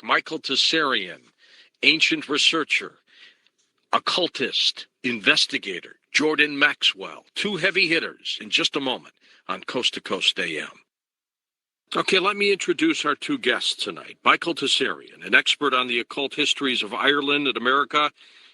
Michael Tsarion, ancient researcher, occultist, investigator, Jordan Maxwell, two heavy hitters in just a moment on Coast to Coast AM. Okay, let me introduce our two guests tonight. Michael Tsarion, an expert on the occult histories of Ireland and America,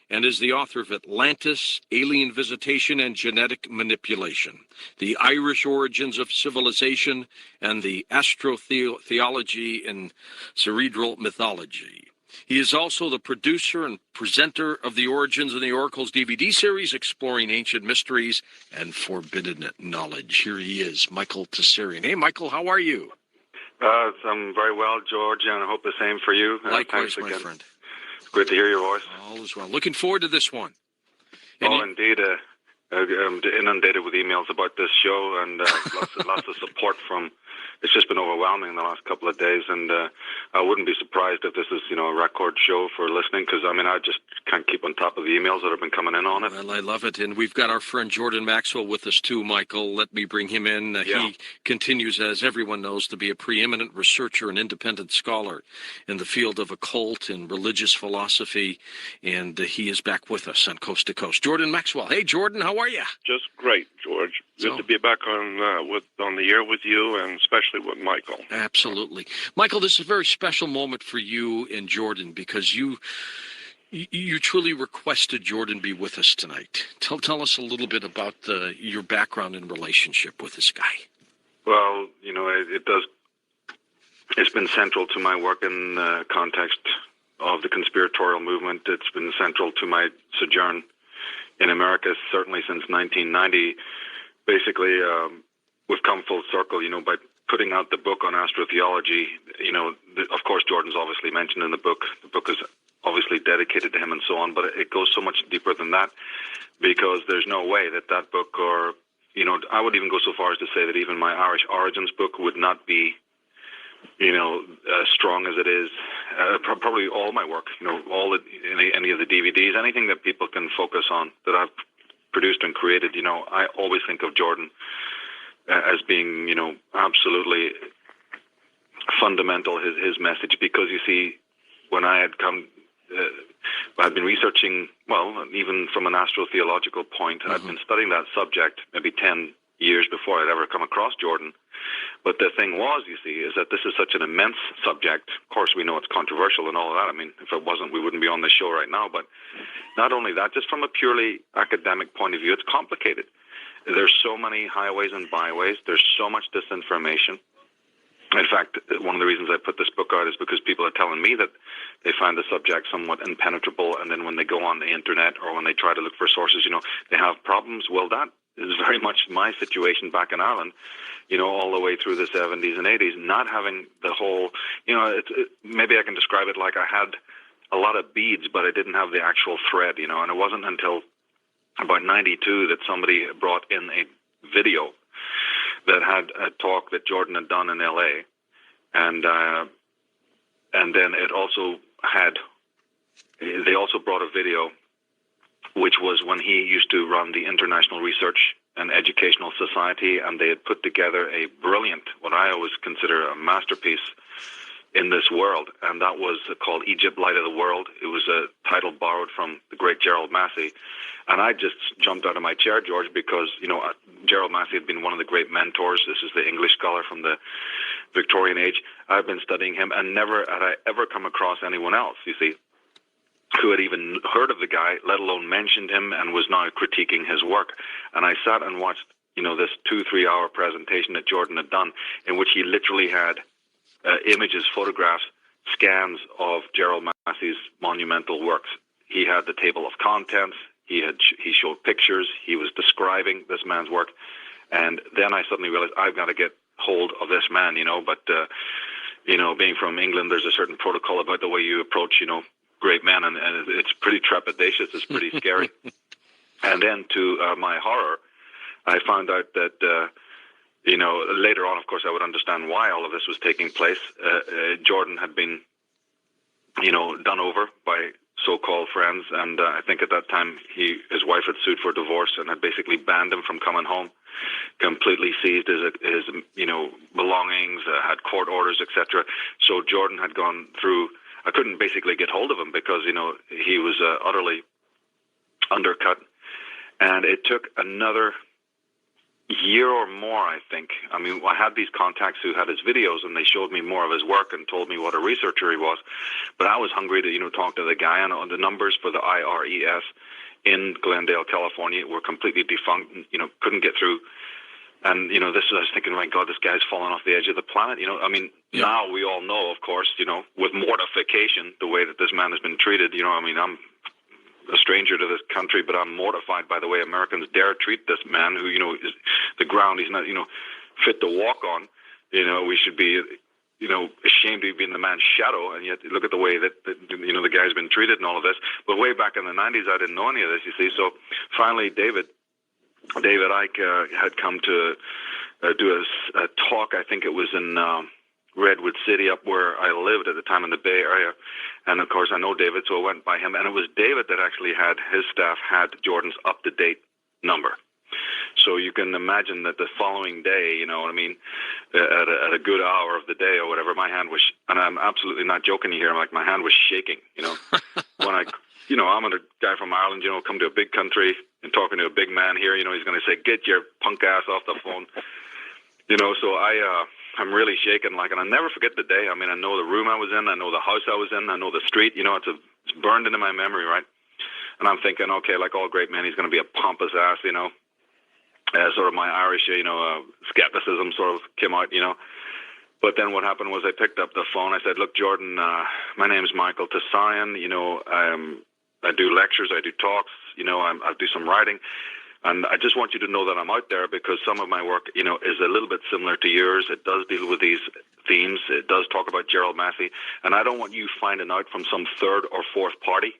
and is the author of Atlantis, Alien Visitation and Genetic Manipulation, The Irish Origins of Civilization, and the Astrotheology and Cerebral Mythology. He is also the producer and presenter of the Origins and the Oracles DVD series, exploring ancient mysteries and forbidden knowledge. Here he is, Michael Tsarion. Hey, Michael, how are you? I'm very well, George, and I hope the same for you. Likewise, my friend. It's great to hear your voice. All is well. Looking forward to this one. Indeed. I'm inundated with emails about this show, and lots of support from. It's just been overwhelming in the last couple of days, and I wouldn't be surprised if this is, a record show for listening, because, I just can't keep on top of the emails that have been coming in on it. Well, I love it, and we've got our friend Jordan Maxwell with us, too, Michael. Let me bring him in. He continues, as everyone knows, to be a preeminent researcher and independent scholar in the field of occult and religious philosophy, and he is back with us on Coast to Coast. Jordan Maxwell. Hey, Jordan, how are you? Just great, George. Good to be back on the air with you, and especially with Michael. Absolutely. Michael, this is a very special moment for you and Jordan, because you truly requested Jordan be with us tonight. Tell us a little bit about your background and relationship with this guy. Well, it's been central to my work in the context of the conspiratorial movement. It's been central to my sojourn in America, certainly since 1990. Basically, we've come full circle, by putting out the book on astrotheology. Of course, Jordan's obviously mentioned in the book. The book is obviously dedicated to him and so on, but it goes so much deeper than that, because there's no way that book, or, I would even go so far as to say that even my Irish Origins book would not be, as strong as it is. Probably all my work, any of the DVDs, anything that people can focus on that I've produced and created, I always think of Jordan as being, absolutely fundamental, his message, because you see, when I had come, I'd been researching, well, even from an astrotheological point, I'd been studying that subject maybe 10 years before I'd ever come across Jordan. But the thing was, you see, is that this is such an immense subject. Of course, we know it's controversial and all of that. If it wasn't, we wouldn't be on this show right now. But not only that, just from a purely academic point of view, it's complicated. There's so many highways and byways. There's so much disinformation. In fact, one of the reasons I put this book out is because people are telling me that they find the subject somewhat impenetrable, and then when they go on the internet or when they try to look for sources, they have problems. Well, that is very much my situation back in Ireland, all the way through the 70s and 80s, not having the whole, maybe I can describe it like I had a lot of beads, but I didn't have the actual thread, and it wasn't until about 92 that somebody brought in a video that had a talk that Jordan had done in LA, and then it also they also brought a video, which was when he used to run the International Research and Educational Society, and they had put together a brilliant, what I always consider a masterpiece in this world, and that was called Egypt, Light of the World. It was a title borrowed from the great Gerald Massey, and I just jumped out of my chair, George, because, Gerald Massey had been one of the great mentors. This is the English scholar from the Victorian age. I've been studying him, and never had I ever come across anyone else, you see, who had even heard of the guy, let alone mentioned him, and was now critiquing his work. And I sat and watched, this 2-3 hour presentation that Jordan had done, in which he literally had images, photographs, scans of Gerald Massey's monumental works. He had the table of contents. He showed pictures. He was describing this man's work. And then I suddenly realized I've got to get hold of this man, But, being from England, there's a certain protocol about the way you approach, great men. And it's pretty trepidatious. It's pretty scary. And then to my horror, I found out that, later on, of course, I would understand why all of this was taking place. Jordan had been, done over by so-called friends, and I think at that time his wife had sued for divorce and had basically banned him from coming home, completely seized his belongings, had court orders, etc. So Jordan had gone through I couldn't basically get hold of him because, he was utterly undercut. And it took another year or more, I think. I mean, I had these contacts who had his videos, and they showed me more of his work and told me what a researcher he was. But I was hungry to, talk to the guy, and the numbers for the IRES in Glendale, California were completely defunct, and, couldn't get through. And, I was thinking, my God, this guy's fallen off the edge of the planet. Now we all know, of course, with mortification, the way that this man has been treated. I'm a stranger to this country, but I'm mortified by the way Americans dare treat this man who, is the ground he's not, fit to walk on. We should be, ashamed to be in the man's shadow, and yet look at the way that the guy's been treated and all of this. But way back in the 90s, I didn't know any of this, you see. So finally, David Icke had come to do a talk. I think it was in Redwood City, up where I lived at the time in the Bay Area. And of course, I know David, so I went by him. And it was David that actually had his staff had Jordan's up-to-date number. So you can imagine that the following day, at a good hour of the day or whatever, my hand was, and I'm absolutely not joking here, my hand was shaking, when I'm a guy from Ireland, come to a big country and talking to a big man here, he's going to say, get your punk ass off the phone. So I'm really shaken, and I'll never forget the day. I know the room I was in, I know the house I was in, I know the street, it's burned into my memory, right? And I'm thinking, okay, like all great men, he's going to be a pompous ass, sort of my Irish, skepticism sort of came out, But then what happened was I picked up the phone. I said, look, Jordan, my name's Michael Tsarion. I do lectures, I do talks, I do some writing. And I just want you to know that I'm out there because some of my work, is a little bit similar to yours. It does deal with these themes. It does talk about Gerald Massey. And I don't want you finding out from some third or fourth party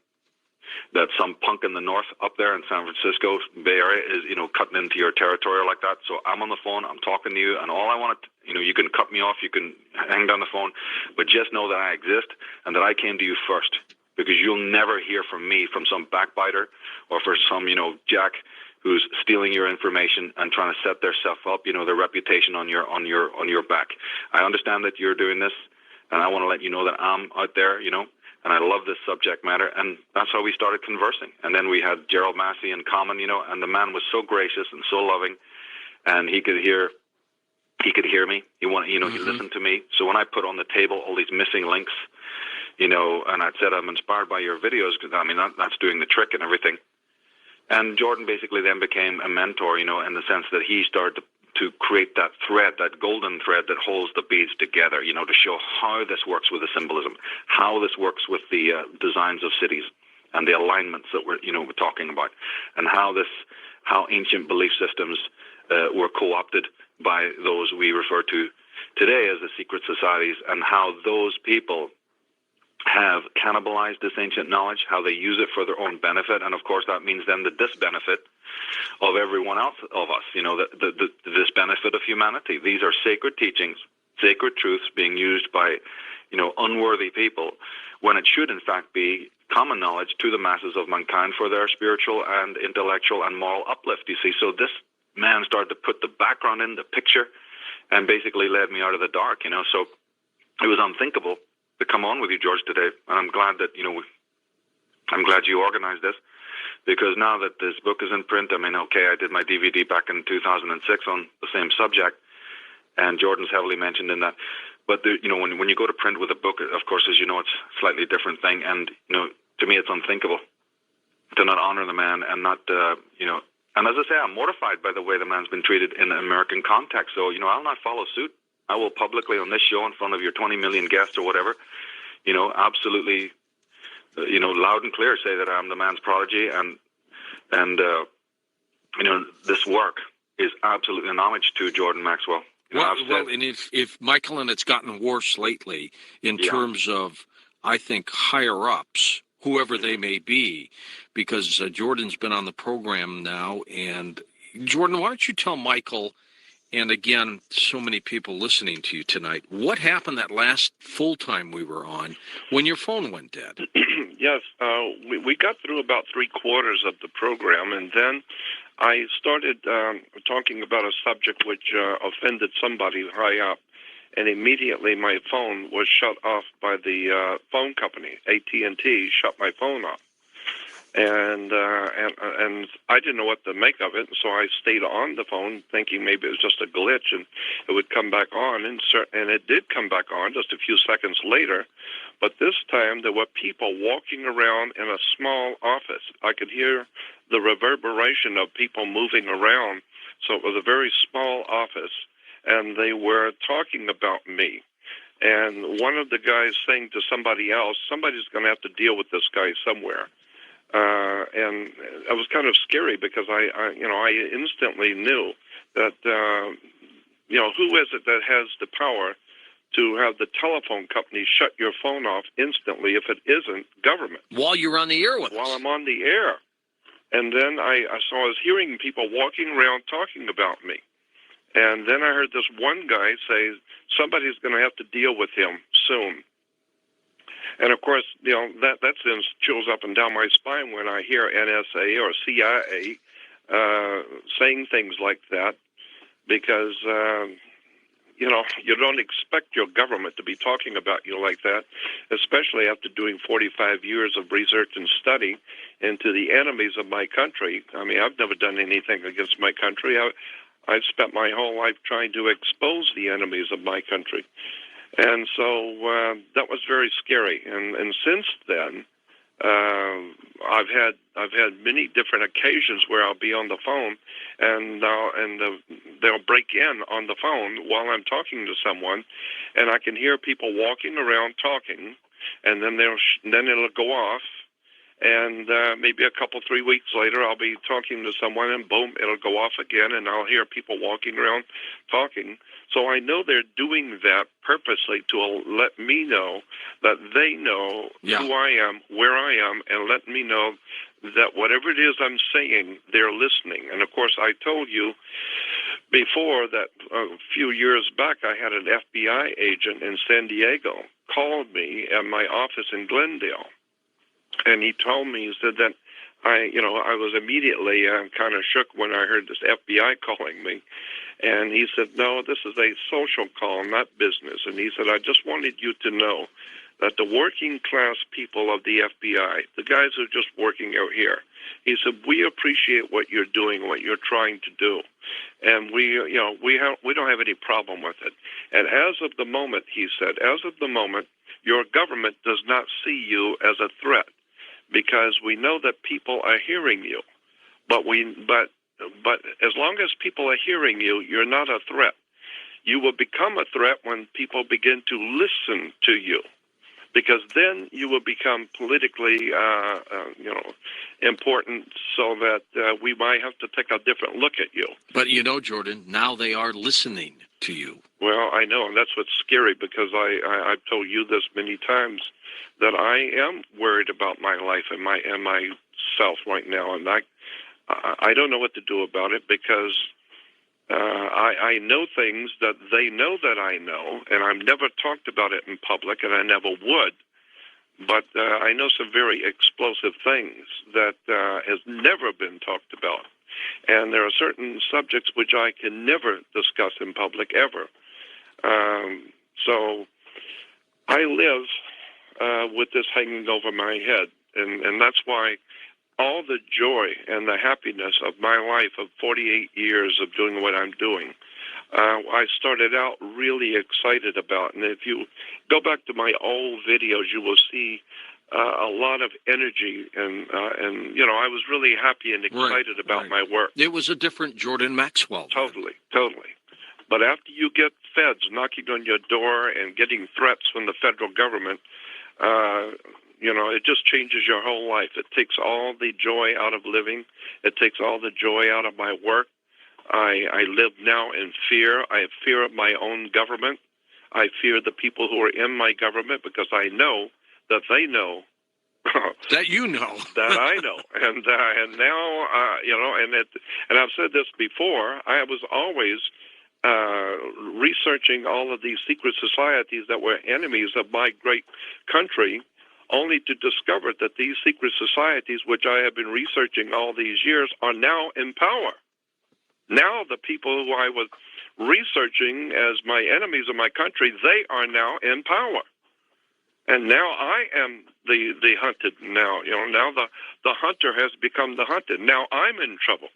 that some punk in the north up there in San Francisco Bay Area is, cutting into your territory like that. So I'm on the phone, I'm talking to you, and all I want to, you can cut me off, you can hang down the phone, but just know that I exist and that I came to you first, because you'll never hear from me from some backbiter or for some, jack who's stealing your information and trying to set their stuff up, their reputation on your back. I understand that you're doing this, and I want to let you know that I'm out there, and I love this subject matter, and that's how we started conversing. And then we had Gerald Massey in common, and the man was so gracious and so loving, and he could hear me. He listened to me. So when I put on the table all these missing links, and I said, I'm inspired by your videos, because that's doing the trick and everything. And Jordan basically then became a mentor, in the sense that he started to create that thread, that golden thread that holds the beads together, to show how this works with the symbolism, how this works with the designs of cities and the alignments that we're talking about, and how ancient belief systems were co-opted by those we refer to today as the secret societies, and how those people have cannibalized this ancient knowledge, how they use it for their own benefit, and of course that means then the disbenefit of everyone else of us, the disbenefit of humanity. These are sacred teachings, sacred truths being used by, unworthy people, when it should in fact be common knowledge to the masses of mankind for their spiritual and intellectual and moral uplift, you see. So this man started to put the background in, the picture, and basically led me out of the dark, So it was unthinkable to come on with you, George, today, and I'm glad that I'm glad you organized this, because now that this book is in print, I did my DVD back in 2006 on the same subject, and Jordan's heavily mentioned in that. But when you go to print with a book, of course, as you know, it's a slightly different thing, and to me, it's unthinkable to not honor the man and not And as I say, I'm mortified by the way the man's been treated in an American context. So I'll not follow suit. I will publicly on this show in front of your 20 million guests or whatever, absolutely, loud and clear say that I'm the man's prodigy, and this work is absolutely an homage to Jordan Maxwell. And if Michael, and it's gotten worse lately in terms of, I think, higher ups, whoever they may be, because Jordan's been on the program now. And Jordan, why don't you tell Michael, and again, so many people listening to you tonight, what happened that last full time we were on when your phone went dead? Yes, we got through about 3/4 of the program, and then I started talking about a subject which offended somebody high up. and immediately my phone was shut off by the phone company. AT&T shut my phone off. And I didn't know what to make of it, so I stayed on the phone thinking maybe it was just a glitch and it would come back on, and it did come back on just a few seconds later. But this time there were people walking around in a small office. I could hear the reverberation of people moving around, so it was a very small office, and they were talking about me. And one of the guys saying to somebody else, somebody's going to have to deal with this guy somewhere. And it was kind of scary because I instantly knew that, who is it that has the power to have the telephone company shut your phone off instantly if it isn't government? While you're on the air with us. While I'm on the air. And then I was hearing people walking around talking about me. And then I heard this one guy say, somebody's going to have to deal with him soon. And, of course, that sends chills up and down my spine when I hear NSA or CIA saying things like that because, you don't expect your government to be talking about you like that, especially after doing 45 years of research and study into the enemies of my country. I mean, I've never done anything against my country. I've spent my whole life trying to expose the enemies of my country. And so that was very scary. And since then, I've had many different occasions where I'll be on the phone, and they'll break in on the phone while I'm talking to someone, and I can hear people walking around talking, and then it'll go off. And maybe a couple, 3 weeks later, I'll be talking to someone, and boom, it'll go off again, and I'll hear people walking around talking. So I know they're doing that purposely to let me know that they know who I am, where I am, and let me know that whatever it is I'm saying, they're listening. And, of course, I told you before that a few years back I had an FBI agent in San Diego called me at my office in Glendale. And he told me, he said that I was immediately kind of shook when I heard this FBI calling me. And he said, no, this is a social call, not business. And he said, I just wanted you to know that the working class people of the FBI, the guys who are just working out here, he said, we appreciate what you're doing, what you're trying to do. And we don't have any problem with it. And as of the moment, he said, your government does not see you as a threat, because we know that people are hearing you. But as long as people are hearing you, you're not a threat. You will become a threat when people begin to listen to you, because then you will become politically, important, so that we might have to take a different look at you. But Jordan, now they are listening to you. Well, I know, and that's what's scary, because I've told you this many times, that I am worried about my life and myself right now, and I don't know what to do about it, because I know things that they know that I know, and I've never talked about it in public, and I never would. But I know some very explosive things that has never been talked about, and there are certain subjects which I can never discuss in public ever. So I live with this hanging over my head, and that's why all the joy and the happiness of my life of 48 years of doing what I'm doing, I started out really excited about. And if you go back to my old videos, you will see a lot of energy, and I was really happy and excited about my work. It was a different Jordan Maxwell. Totally. But after you get feds knocking on your door and getting threats from the federal government, it just changes your whole life. It takes all the joy out of living. It takes all the joy out of my work. I live now in fear. I have fear of my own government. I fear the people who are in my government, because I know that they know that you know that I know, and now and I've said this before. I was always researching all of these secret societies that were enemies of my great country, only to discover that these secret societies, which I have been researching all these years, are now in power. Now the people who I was researching as my enemies of my country, they are now in power. And now I am the hunted now. Now the hunter has become the hunted. Now I'm in trouble.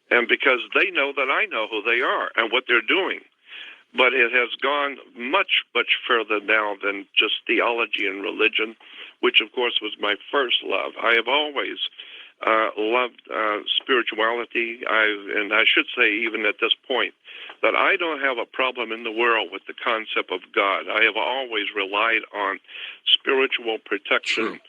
And because they know that I know who they are and what they're doing. But it has gone much, much further now than just theology and religion, which, of course, was my first love. I have always loved spirituality. And I should say, even at this point, that I don't have a problem in the world with the concept of God. I have always relied on spiritual protection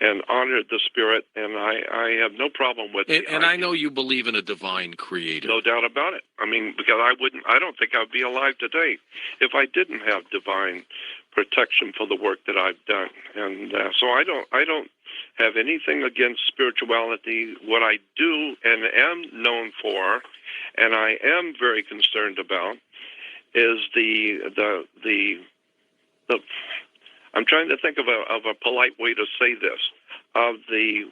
and honored the Spirit, and I have no problem with it. And I know you believe in a divine creator. No doubt about it. I mean, because I don't think I'd be alive today if I didn't have divine protection for the work that I've done. And so I don't have anything against spirituality. What I do and am known for, and I am very concerned about, is the I'm trying to think of a polite way to say this, of the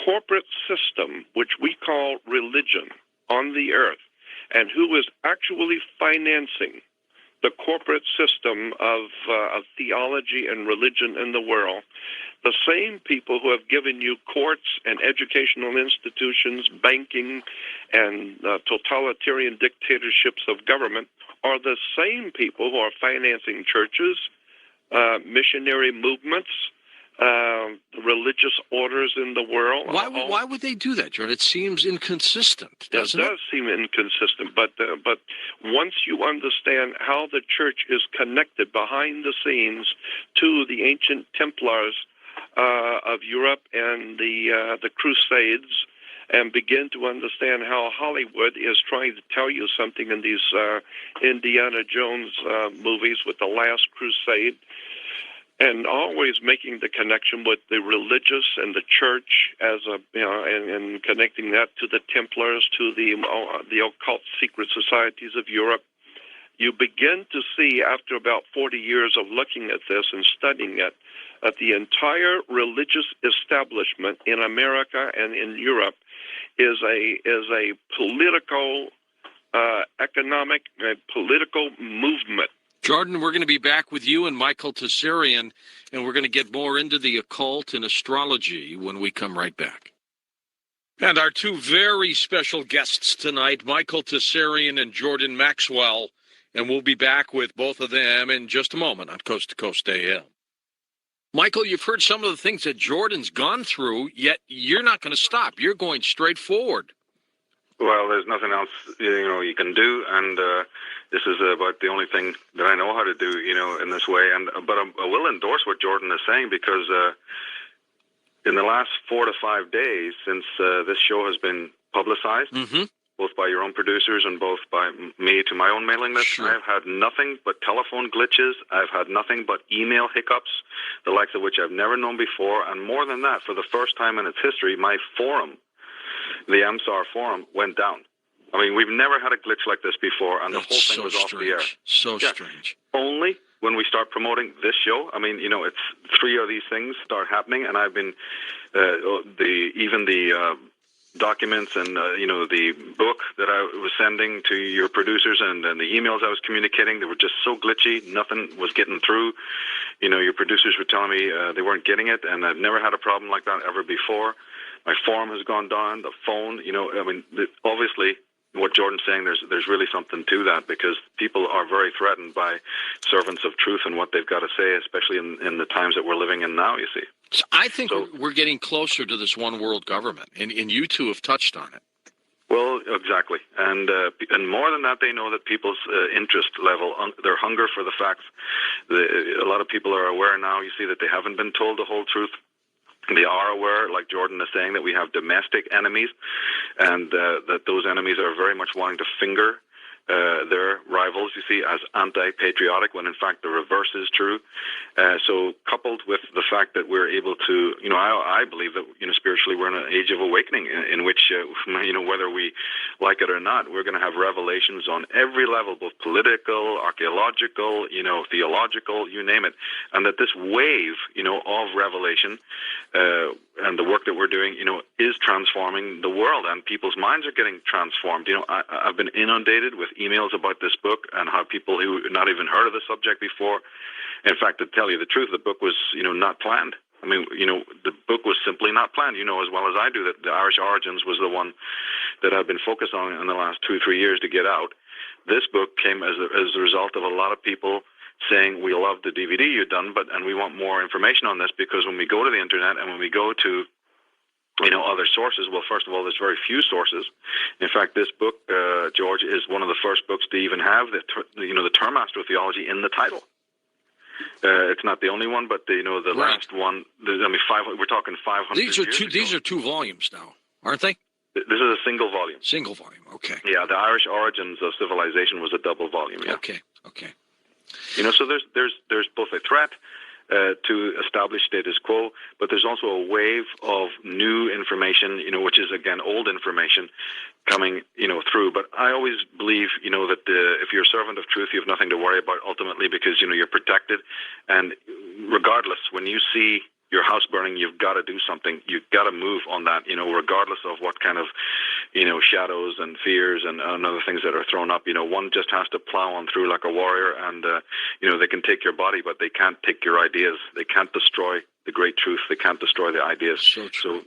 corporate system, which we call religion on the earth, and who is actually financing the corporate system of theology and religion in the world. The same people who have given you courts and educational institutions, banking, and totalitarian dictatorships of government are the same people who are financing churches, missionary movements, religious orders in the world. Why would they do that, Jordan? It seems inconsistent, doesn't it? It does seem inconsistent, but once you understand how the church is connected behind the scenes to the ancient Templars of Europe and the Crusades, and begin to understand how Hollywood is trying to tell you something in these Indiana Jones movies with The Last Crusade, and always making the connection with the religious and the church as and connecting that to the Templars, to the occult secret societies of Europe. You begin to see, after about 40 years of looking at this and studying it, that the entire religious establishment in America and in Europe is a political, economic, political movement. Jordan, we're going to be back with you and Michael Tsarion, and we're going to get more into the occult and astrology when we come right back. And our two very special guests tonight, Michael Tsarion and Jordan Maxwell, and we'll be back with both of them in just a moment on Coast to Coast AM. Michael, you've heard some of the things that Jordan's gone through, yet you're not going to stop. You're going straight forward. Well, there's nothing else you can do, and this is about the only thing that I know how to do, in this way. But I will endorse what Jordan is saying, because in the last 4 to 5 days since this show has been publicized, both by your own producers and both by me to my own mailing list, I've had nothing but telephone glitches. I've had nothing but email hiccups, the likes of which I've never known before. And more than that, for the first time in its history, my forum, the AMSAR forum, went down. I mean, we've never had a glitch like this before, and the whole thing was off the air. So strange. Only when we start promoting this show. I mean, it's 3 of these things start happening, and I've been the documents and the book that I was sending to your producers and the emails I was communicating, they were just so glitchy. Nothing was getting through. Your producers were telling me they weren't getting it, and I've never had a problem like that ever before. My forum has gone down. The phone, obviously, what Jordan's saying, there's really something to that, because people are very threatened by servants of truth and what they've got to say, especially in the times that we're living in now, you see. So I think we're getting closer to this one world government, and you two have touched on it. Well, exactly. And more than that, they know that people's interest level, their hunger for the facts, a lot of people are aware now, you see, that they haven't been told the whole truth. They are aware, like Jordan is saying, that we have domestic enemies, and that those enemies are very much wanting to finger their rivals, you see, as anti-patriotic, when in fact the reverse is true. So coupled with the fact that we're able to, I believe that, spiritually we're in an age of awakening in which, whether we like it or not, we're going to have revelations on every level, both political, archaeological, theological, you name it. And that this wave, of revelation and the work that we're doing, is transforming the world, and people's minds are getting transformed. I've been inundated with emails about this book and how people who had not even heard of the subject before. In fact, to tell you the truth, the book was, not planned. I mean, the book was simply not planned. You know as well as I do that the Irish Origins was the one that I've been focused on in the last 2-3 years to get out. This book came as a result of a lot of people saying, we love the DVD you've done, and we want more information on this, because when we go to the internet and when we go to other sources, well, first of all, there's very few sources. In fact, this book, George, is one of the first books to even have the term astrotheology in the title. It's not the only one, but the last one. We're talking 500. These are 2 volumes now, aren't they? This is a single volume. Single volume. Okay. Yeah, the Irish Origins of Civilization was a double volume. Yeah. Okay. So there's both a threat to establish status quo, but there's also a wave of new information, which is again old information coming, through. But I always believe, that if you're a servant of truth, you have nothing to worry about ultimately, because you're protected, and regardless, when you see your house burning, you've got to do something. You've got to move on that, regardless of what kind of, shadows and fears and other things that are thrown up. One just has to plow on through like a warrior, and, they can take your body, but they can't take your ideas. They can't destroy the great truth. They can't destroy the ideas. So true.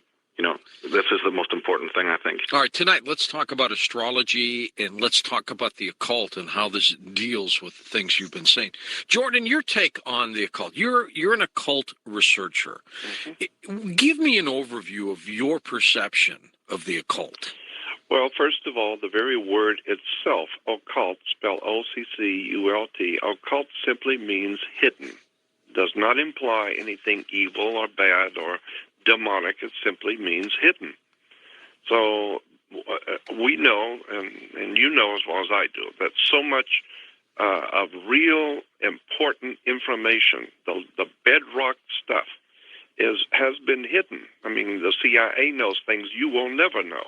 This is the most important thing, I think. All right, tonight let's talk about astrology, and let's talk about the occult and how this deals with the things you've been saying. Jordan, your take on the occult. You're an occult researcher. Mm-hmm. Give me an overview of your perception of the occult. Well, first of all, the very word itself, occult, spelled O-C-C-U-L-T, occult simply means hidden. Does not imply anything evil or bad or demonic. It simply means hidden. So we know, and you know as well as I do, that so much of real important information, the bedrock stuff, has been hidden. I mean, the CIA knows things you will never know.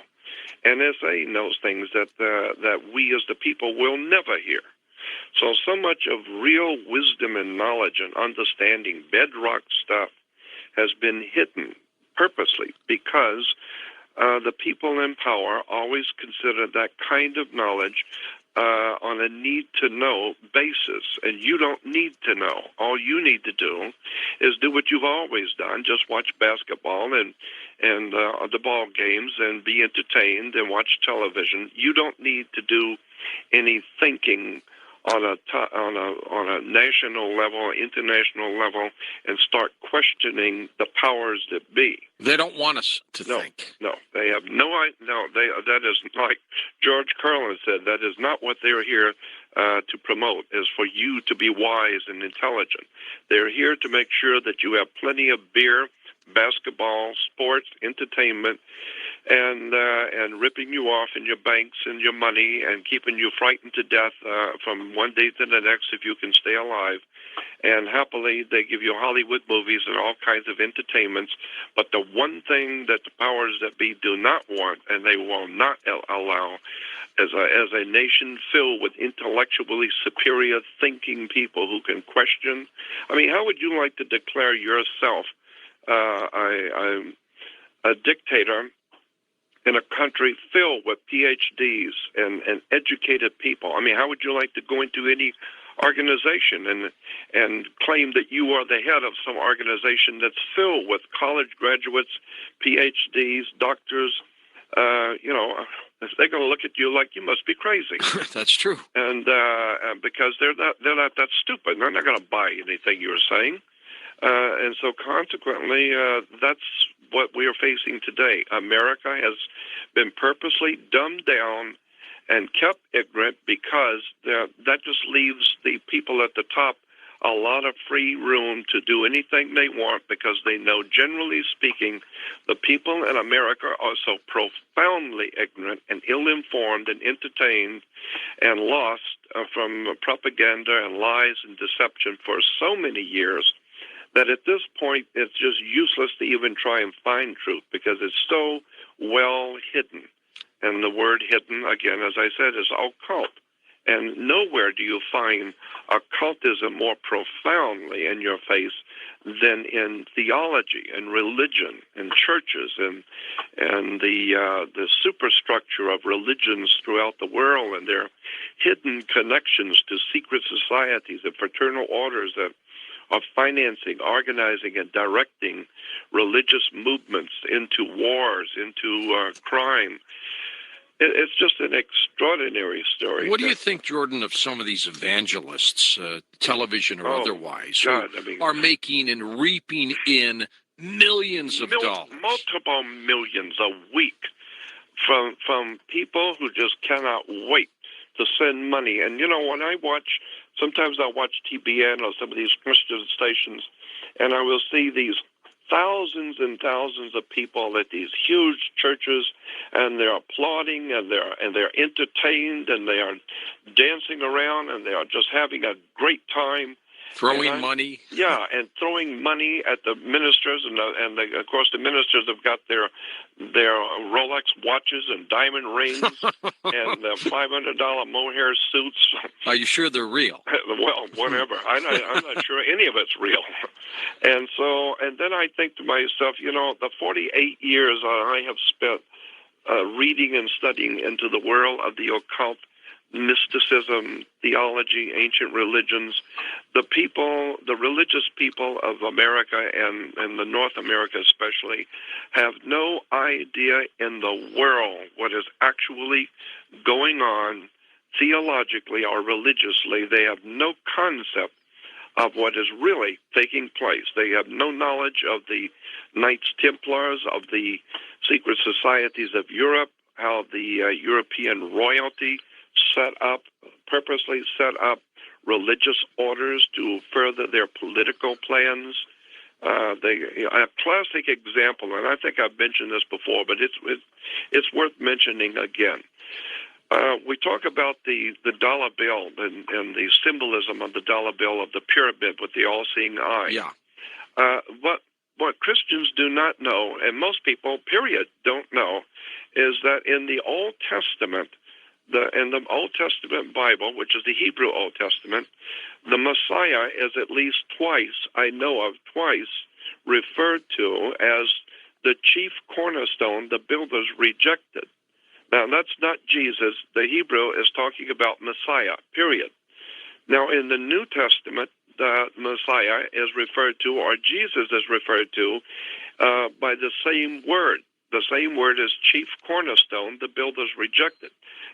NSA knows things that we as the people will never hear. So much of real wisdom and knowledge and understanding, bedrock stuff, has been hidden purposely, because the people in power always consider that kind of knowledge on a need-to-know basis, and you don't need to know. All you need to do is do what you've always done: just watch basketball and the ball games and be entertained and watch television. You don't need to do any thinking on a national level, international level, and start questioning the powers that be. They don't want us to think. No, they have that is, like George Carlin said, that is not what they're here to promote, is for you to be wise and intelligent. They're here to make sure that you have plenty of beer, basketball, sports, entertainment, and ripping you off in your banks and your money, and keeping you frightened to death from one day to the next if you can stay alive. And happily, they give you Hollywood movies and all kinds of entertainments. But the one thing that the powers that be do not want, and they will not allow, as a nation filled with intellectually superior thinking people who can question. I mean, how would you like to declare yourself a dictator in a country filled with PhDs and educated people? I mean, how would you like to go into any organization and claim that you are the head of some organization that's filled with college graduates, PhDs, doctors? They're going to look at you like you must be crazy. That's true. And because they're not that stupid. They're not going to buy anything you're saying. And so consequently, that's what we are facing today. America has been purposely dumbed down and kept ignorant, because that just leaves the people at the top a lot of free room to do anything they want, because they know, generally speaking, the people in America are so profoundly ignorant and ill-informed and entertained and lost from propaganda and lies and deception for so many years, that at this point it's just useless to even try and find truth, because it's so well hidden. And the word hidden, again, as I said, is occult. And nowhere do you find occultism more profoundly in your face than in theology and religion and churches and the superstructure of religions throughout the world and their hidden connections to secret societies and fraternal orders that are financing, organizing, and directing religious movements into wars, into crime. It's just an extraordinary story. What do you think, Jordan, of some of these evangelists, television or otherwise, who are making and reaping in millions of dollars? Multiple millions a week from people who just cannot wait to send money. And, when I watch, sometimes I watch TBN or some of these Christian stations, and I will see these thousands and thousands of people at these huge churches, and they're applauding, and they're entertained, and they are dancing around, and they are just having a great time. Throwing money. Yeah, and throwing money at the ministers, and of course the ministers have got their Rolex watches and diamond rings and $500 mohair suits. Are you sure they're real? Well, whatever. I'm not sure any of it's real. And then I think to myself, the 48 years I have spent reading and studying into the world of the occult, mysticism, theology, ancient religions, the religious people of America and the North America especially have no idea in the world what is actually going on theologically or religiously. They have no concept of what is really taking place. They have no knowledge of the Knights Templars, of the secret societies of Europe, how the European royalty purposely set up religious orders to further their political plans. A classic example, and I think I've mentioned this before, but it's worth mentioning again. We talk about the dollar bill and the symbolism of the dollar bill, of the pyramid with the all-seeing eye. Yeah. What Christians do not know, and most people, period, don't know, is that in the Old Testament, in the Old Testament Bible, which is the Hebrew Old Testament, the Messiah is at least twice, I know of twice, referred to as the chief cornerstone the builders rejected. Now, that's not Jesus. The Hebrew is talking about Messiah, period. Now, in the New Testament, the Messiah is referred to, or Jesus is referred to, by the same word. The same word as chief cornerstone the builders rejected.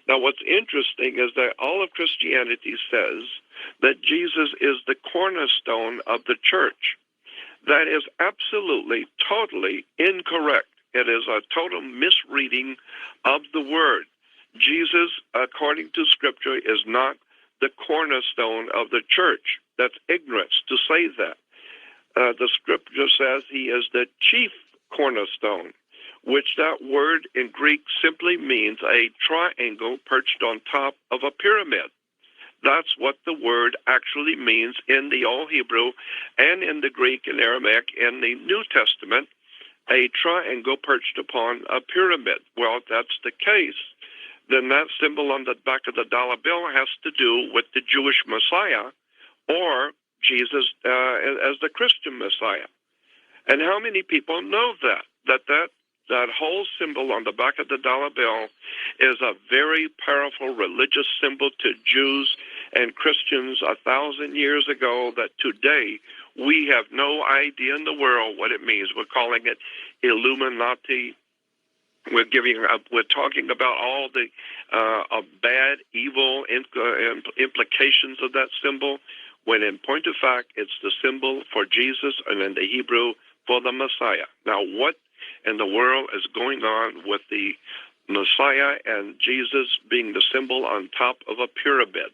Now, what's interesting is that all of Christianity says that Jesus is the cornerstone of the church. That is absolutely, totally incorrect. It is a total misreading of the word. Jesus, according to Scripture, is not the cornerstone of the church. That's ignorance to say that. The Scripture says he is the chief cornerstone, which that word in Greek simply means a triangle perched on top of a pyramid. That's what the word actually means in the Old Hebrew and in the Greek and Aramaic in the New Testament, a triangle perched upon a pyramid. Well, if that's the case, then that symbol on the back of the dollar bill has to do with the Jewish Messiah or Jesus as the Christian Messiah. And how many people know that whole symbol on the back of the dollar bill is a very powerful religious symbol to Jews and Christians 1,000 years ago that today we have no idea in the world what it means. We're calling it Illuminati. We're talking about all the bad, evil implications of that symbol, when in point of fact, it's the symbol for Jesus and in the Hebrew for the Messiah. Now, what in the world is going on with the Messiah and Jesus being the symbol on top of a pyramid?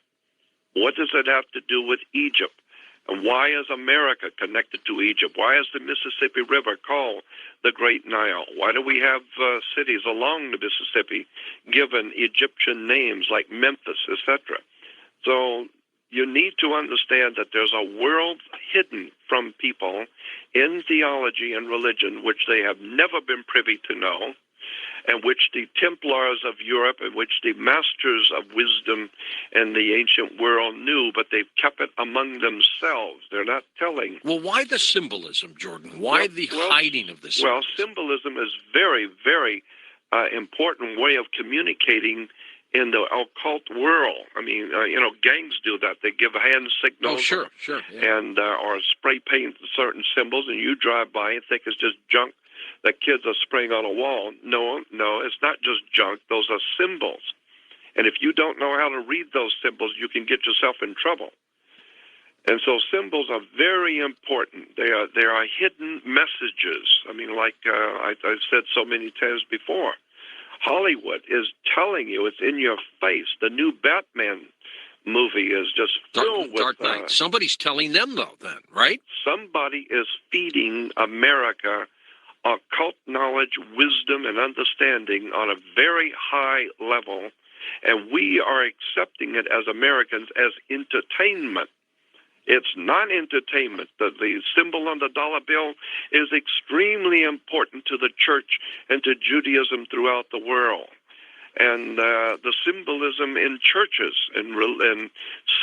What does it have to do with Egypt? And why is America connected to Egypt? Why is the Mississippi River called the Great Nile? Why do we have cities along the Mississippi given Egyptian names like Memphis, etc.? So you need to understand that there's a world hidden from people in theology and religion which they have never been privy to know. and which the Templars of Europe and which the masters of wisdom in the ancient world knew, but they've kept it among themselves. They're not telling. Well, why the symbolism, Jordan? Why the hiding of the symbolism? Well, symbolism is very, very important way of communicating in the occult world. I mean, gangs do that. They give hand signals. Oh, sure. Yeah. And or spray paint certain symbols, and you drive by and think it's just junk that kids are spraying on a wall. No, it's not just junk. Those are symbols. And if you don't know how to read those symbols, you can get yourself in trouble. And so symbols are very important. They are hidden messages. I mean, like I've said so many times before, Hollywood is telling you, it's in your face. The new Batman movie is just filled with Dark Knight. Somebody's telling them, though, then, right? Somebody is feeding America occult knowledge, wisdom, and understanding on a very high level, and we are accepting it as Americans as entertainment. It's not entertainment. The symbol on the dollar bill is extremely important to the church and to Judaism throughout the world. And the symbolism in churches and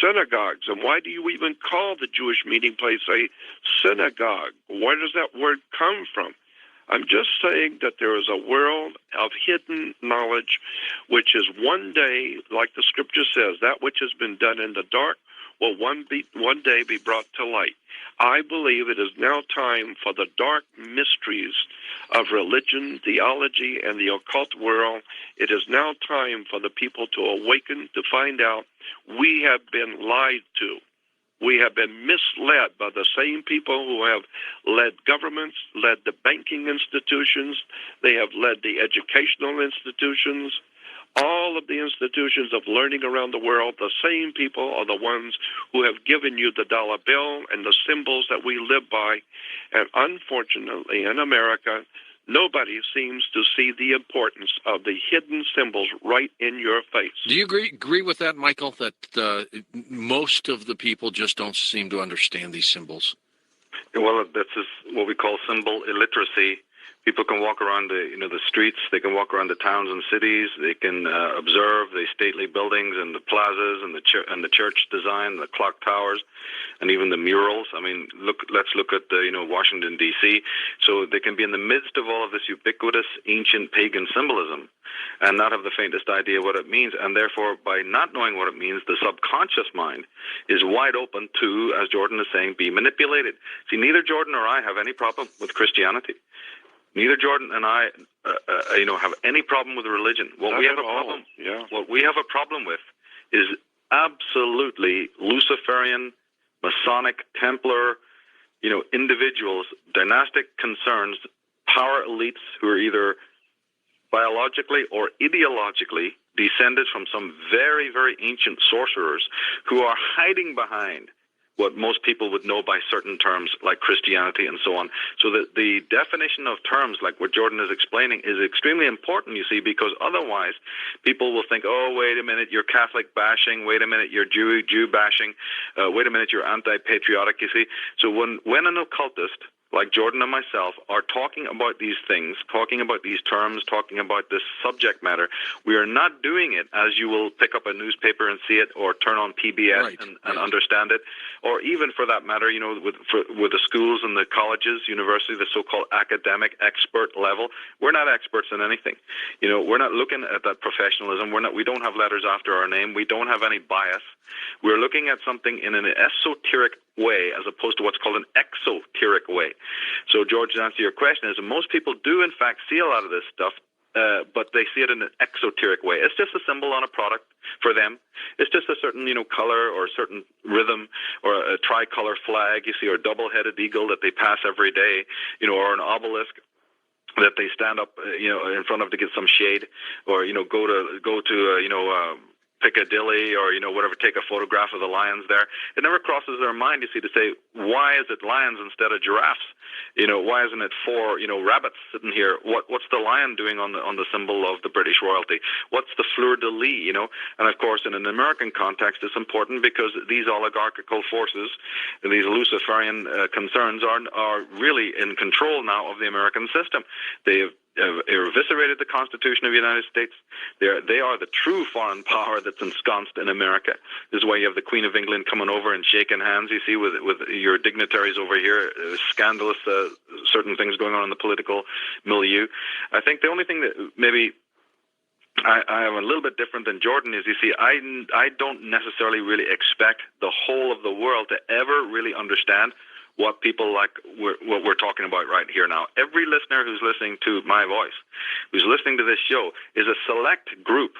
synagogues. And why do you even call the Jewish meeting place a synagogue? Where does that word come from? I'm just saying that there is a world of hidden knowledge, which is one day, like the scripture says, that which has been done in the dark will one day be brought to light. I believe it is now time for the dark mysteries of religion, theology, and the occult world. It is now time for the people to awaken, to find out we have been lied to. We have been misled by the same people who have led governments, led the banking institutions. They have led the educational institutions. All of the institutions of learning around the world, the same people are the ones who have given you the dollar bill and the symbols that we live by. And unfortunately, in America, nobody seems to see the importance of the hidden symbols right in your face. Do you agree with that, Michael, that most of the people just don't seem to understand these symbols? Well, that's what we call symbol illiteracy. People can walk around the streets. They can walk around the towns and cities. They can observe the stately buildings and the plazas and the church design, the clock towers, and even the murals. I mean, let's look at Washington D.C. So they can be in the midst of all of this ubiquitous ancient pagan symbolism and not have the faintest idea what it means. And therefore, by not knowing what it means, the subconscious mind is wide open to, as Jordan is saying, be manipulated. See, neither Jordan or I have any problem with Christianity. Neither Jordan and I, have any problem with religion. What we have a problem with is absolutely Luciferian, Masonic, Templar, individuals, dynastic concerns, power elites who are either biologically or ideologically descended from some very, very ancient sorcerers who are hiding behind what most people would know by certain terms like Christianity and so on. So that the definition of terms like what Jordan is explaining is extremely important, you see, because otherwise people will think, oh, wait a minute, you're Catholic bashing, wait a minute, you're Jew bashing, wait a minute, you're anti-patriotic, you see. So when an occultist like Jordan and myself are talking about these things, talking about these terms, talking about this subject matter, we are not doing it as you will pick up a newspaper and see it or turn on PBS and understand it, or even for that matter, with the schools and the colleges, universities, the so-called academic expert level. We're not experts in anything. We're not looking at that professionalism. We don't have letters after our name. We don't have any bias. We're looking at something in an esoteric way as opposed to what's called an exoteric way. So, George, to answer your question, is most people do, in fact, see a lot of this stuff, but they see it in an exoteric way. It's just a symbol on a product for them. It's just a certain, color or a certain rhythm or a tricolor flag, you see, or a double-headed eagle that they pass every day, or an obelisk that they stand up, in front of to get some shade, or, go to Piccadilly or, whatever, take a photograph of the lions there. It never crosses their mind, you see, to say, why is it lions instead of giraffes? Why isn't it 4, rabbits sitting here? What's the lion doing on the symbol of the British royalty? What's the fleur-de-lis, And of course, in an American context, it's important because these oligarchical forces, these Luciferian concerns are really in control now of the American system. They have eviscerated the Constitution of the United States. They are the true foreign power that's ensconced in America. This is why you have the Queen of England coming over and shaking hands, you see, with your dignitaries over here. Scandalous certain things going on in the political milieu. I think the only thing that maybe I am a little bit different than Jordan is, you see, I don't necessarily really expect the whole of the world to ever really understand what people like what we're talking about right here now. Every listener who's listening to my voice, who's listening to this show, is a select group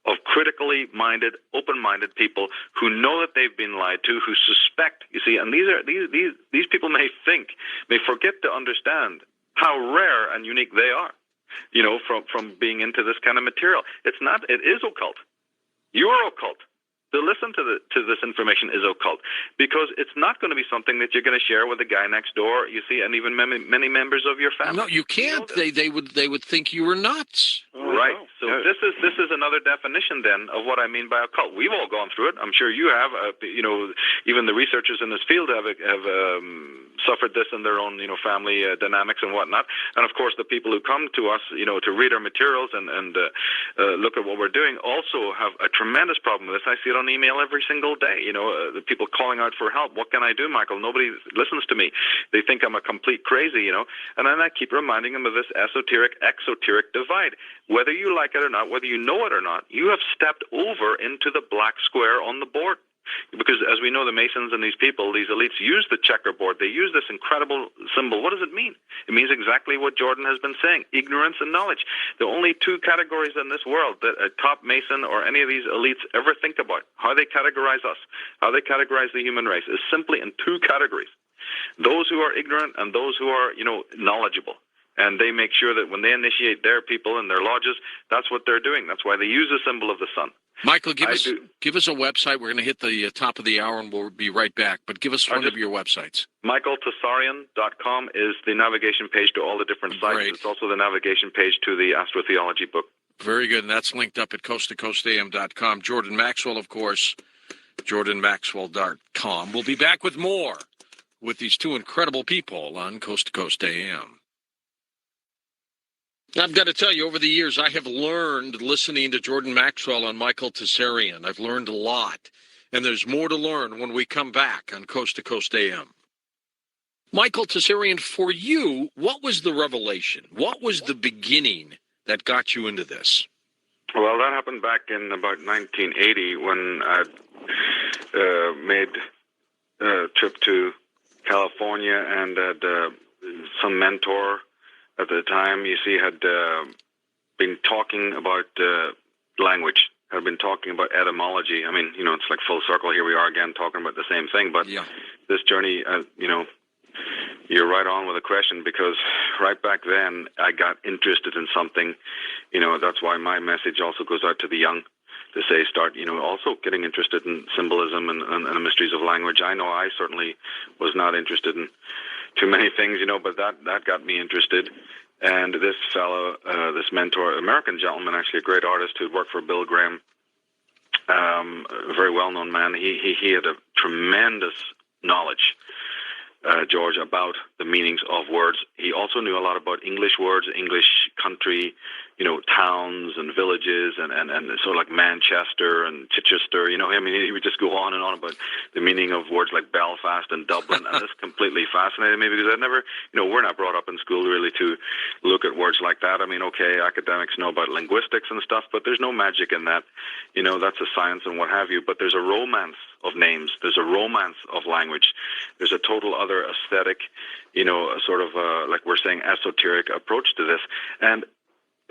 of critically minded, open-minded people who know that they've been lied to, who suspect, you see, and these people may forget to understand how rare and unique they are, you know, from being into this kind of material. It is occult. You're occult. To listen to this information is occult, because it's not going to be something that you're going to share with the guy next door, you see, and even many members of your family. No, you can't. They would think you were nuts. Right. So this is another definition then of what I mean by occult. We've all gone through it. I'm sure you have. You know, even the researchers in this field have suffered this in their own, you know, family dynamics and whatnot. And of course, the people who come to us, you know, to read our materials and look at what we're doing also have a tremendous problem with this. I see it on email every single day. You know, the people calling out for help. What can I do, Michael? Nobody listens to me. They think I'm a complete crazy, you know. And then I keep reminding them of this esoteric-exoteric divide. Whether you like it or not, whether you know it or not, you have stepped over into the black square on the board. Because as we know, the Masons and these people, these elites, use the checkerboard. They use this incredible symbol. What does it mean? It means exactly what Jordan has been saying: ignorance and knowledge. The only two categories in this world that a top Mason or any of these elites ever think about, how they categorize us, how they categorize the human race, is simply in two categories: those who are ignorant and those who are, you know, knowledgeable. And they make sure that when they initiate their people in their lodges, that's what they're doing. That's why they use the symbol of the sun. Michael, give us a website. We're going to hit the top of the hour, and we'll be right back. But give us one of your websites. MichaelTsarion.com is the navigation page to all the different sites. Great. It's also the navigation page to the astrotheology book. Very good, and that's linked up at coasttocoastam.com. Jordan Maxwell, of course, jordanmaxwell.com. We'll be back with more with these two incredible people on Coast to Coast AM. I've got to tell you, over the years, I have learned listening to Jordan Maxwell and Michael Tsarion. I've learned a lot, and there's more to learn when we come back on Coast to Coast AM. Michael Tsarion, for you, what was the revelation? What was the beginning that got you into this? Well, that happened back in about 1980 when I made a trip to California and had some mentor at the time, you see, had been talking about language, had been talking about etymology. I mean, you know, it's like full circle. Here we are again talking about the same thing. But this journey, you know, you're right on with the question, because right back then I got interested in something. You know, that's why my message also goes out to the young, to say start, you know, also getting interested in symbolism and the mysteries of language. I know I certainly was not interested in too many things, you know, but that got me interested. And this fellow, this mentor, American gentleman, actually a great artist who'd worked for Bill Graham, a very well-known man. He had a tremendous knowledge, George, about the meanings of words. He also knew a lot about English words, English country, you know, towns and villages, and sort of like Manchester and Chichester, you know. I mean, he would just go on and on about the meaning of words like Belfast and Dublin, and this completely fascinated me, because I'd never, you know, we're not brought up in school really to look at words like that. I mean, okay, academics know about linguistics and stuff, but there's no magic in that. You know, that's a science and what have you, but there's a romance of names. There's a romance of language. There's a total other aesthetic, you know, sort of like we're saying, esoteric approach to this. And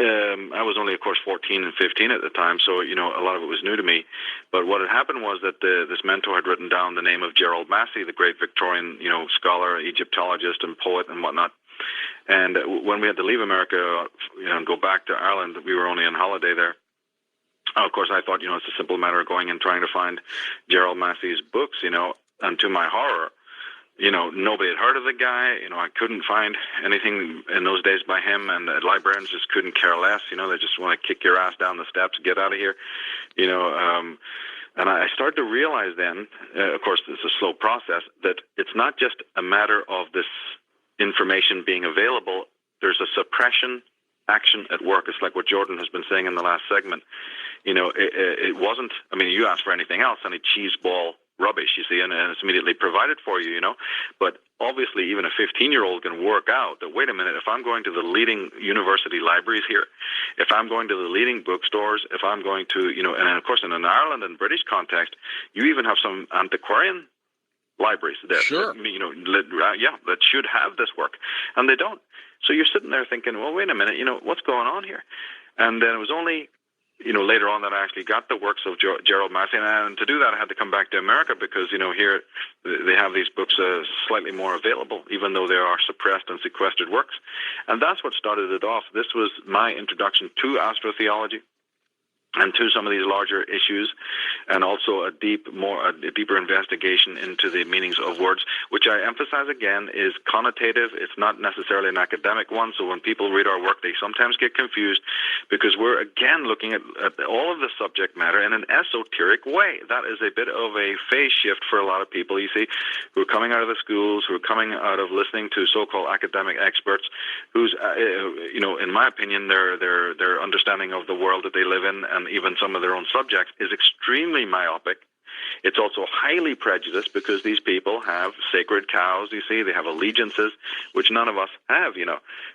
I was only, of course, 14 and 15 at the time, so, you know, a lot of it was new to me. But what had happened was that this mentor had written down the name of Gerald Massey, the great Victorian, you know, scholar, Egyptologist, and poet and whatnot. And when we had to leave America, you know, and go back to Ireland, we were only on holiday there. Of course, I thought, you know, it's a simple matter of going and trying to find Gerald Massey's books, you know, and to my horror, you know, nobody had heard of the guy. You know, I couldn't find anything in those days by him, and librarians just couldn't care less. You know, they just want to kick your ass down the steps, get out of here. You know, and I started to realize then, of course, it's a slow process, that it's not just a matter of this information being available. There's a suppression action at work. It's like what Jordan has been saying in the last segment. It wasn't, I mean, you ask for anything else, any cheese ball rubbish, you see, and it's immediately provided for you, But obviously, even a 15-year-old can work out that, wait a minute, if I'm going to the leading university libraries here, if I'm going to the leading bookstores, if I'm going to, and of course in an Ireland and British context, you even have some antiquarian libraries that, sure. that should have this work, and they don't. So you're sitting there thinking, well, wait a minute, what's going on here? And then it was only, later on that I actually got the works of Gerald Massey, and to do that I had to come back to America because, here they have these books slightly more available, even though they are suppressed and sequestered works. And that's what started it off. This was my introduction to astrotheology and to some of these larger issues, and also a deeper investigation into the meanings of words, which I emphasize again is connotative. It's not necessarily an academic one. So when people read our work, they sometimes get confused because we're again looking at all of the subject matter in an esoteric way. That is a bit of a phase shift for a lot of people, you see, who are coming out of the schools, who are coming out of listening to so-called academic experts, whose, in my opinion, their understanding of the world that they live in and even some of their own subjects is extremely myopic. It's also highly prejudiced because these people have sacred cows, you see, they have allegiances, which none of us have,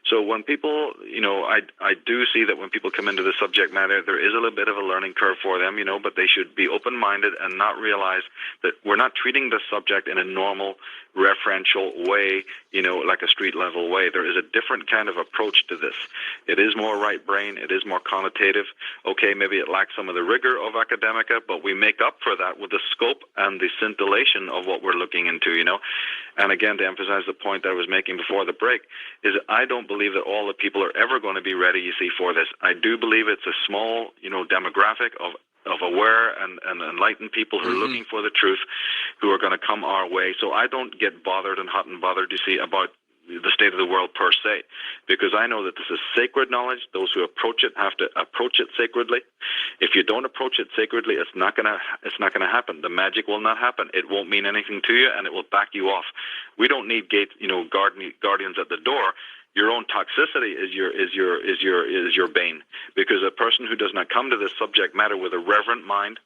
So when people, I do see that when people come into the subject matter, there is a little bit of a learning curve for them, but they should be open-minded and not realize that we're not treating the subject in a normal referential way, like a street-level way. There is a different kind of approach to this. It is more right brain. It is more connotative. Okay, maybe it lacks some of the rigor of academica, but we make up for that with the scope and the scintillation of what we're looking into, And again, to emphasize the point that I was making before the break, is I don't believe that all the people are ever going to be ready, you see, for this. I do believe it's a small, demographic of aware and enlightened people who are looking for the truth, who are going to come our way. So I don't get bothered and hot and bothered, you see, about the state of the world per se, because I know that this is sacred knowledge. Those who approach it have to approach it sacredly. If you don't approach it sacredly, it's not gonna happen. The magic will not happen. It won't mean anything to you, and it will back you off. We don't need guardians at the door. Your own toxicity is your bane, because a person who does not come to this subject matter with a reverent mind,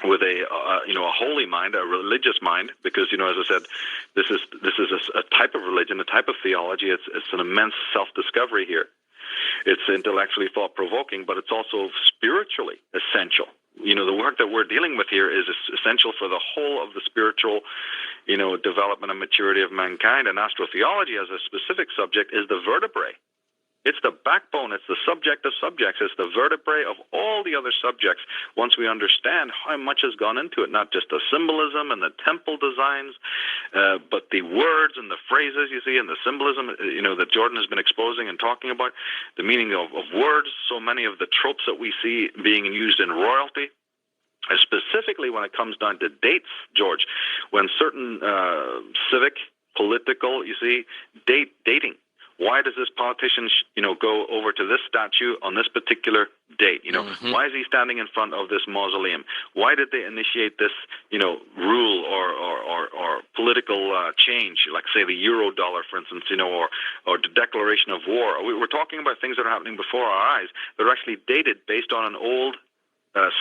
with a holy mind, a religious mind, because as I said, this is a type of religion, a type of theology. It's an immense self-discovery here. It's intellectually thought-provoking, but it's also spiritually essential. The work that we're dealing with here is essential for the whole of the spiritual, development and maturity of mankind. And astrotheology as a specific subject is the vertebrae. It's the backbone. It's the subject of subjects. It's the vertebrae of all the other subjects. Once we understand how much has gone into it, not just the symbolism and the temple designs, but the words and the phrases, you see, and the symbolism, that Jordan has been exposing and talking about, the meaning of words, so many of the tropes that we see being used in royalty, specifically when it comes down to dates, George, when certain civic, political, you see, dating. Why does this politician, go over to this statue on this particular date? Why is he standing in front of this mausoleum? Why did they initiate this, rule or political change, like say the euro dollar, for instance, or the declaration of war? We're talking about things that are happening before our eyes. They're actually dated based on an old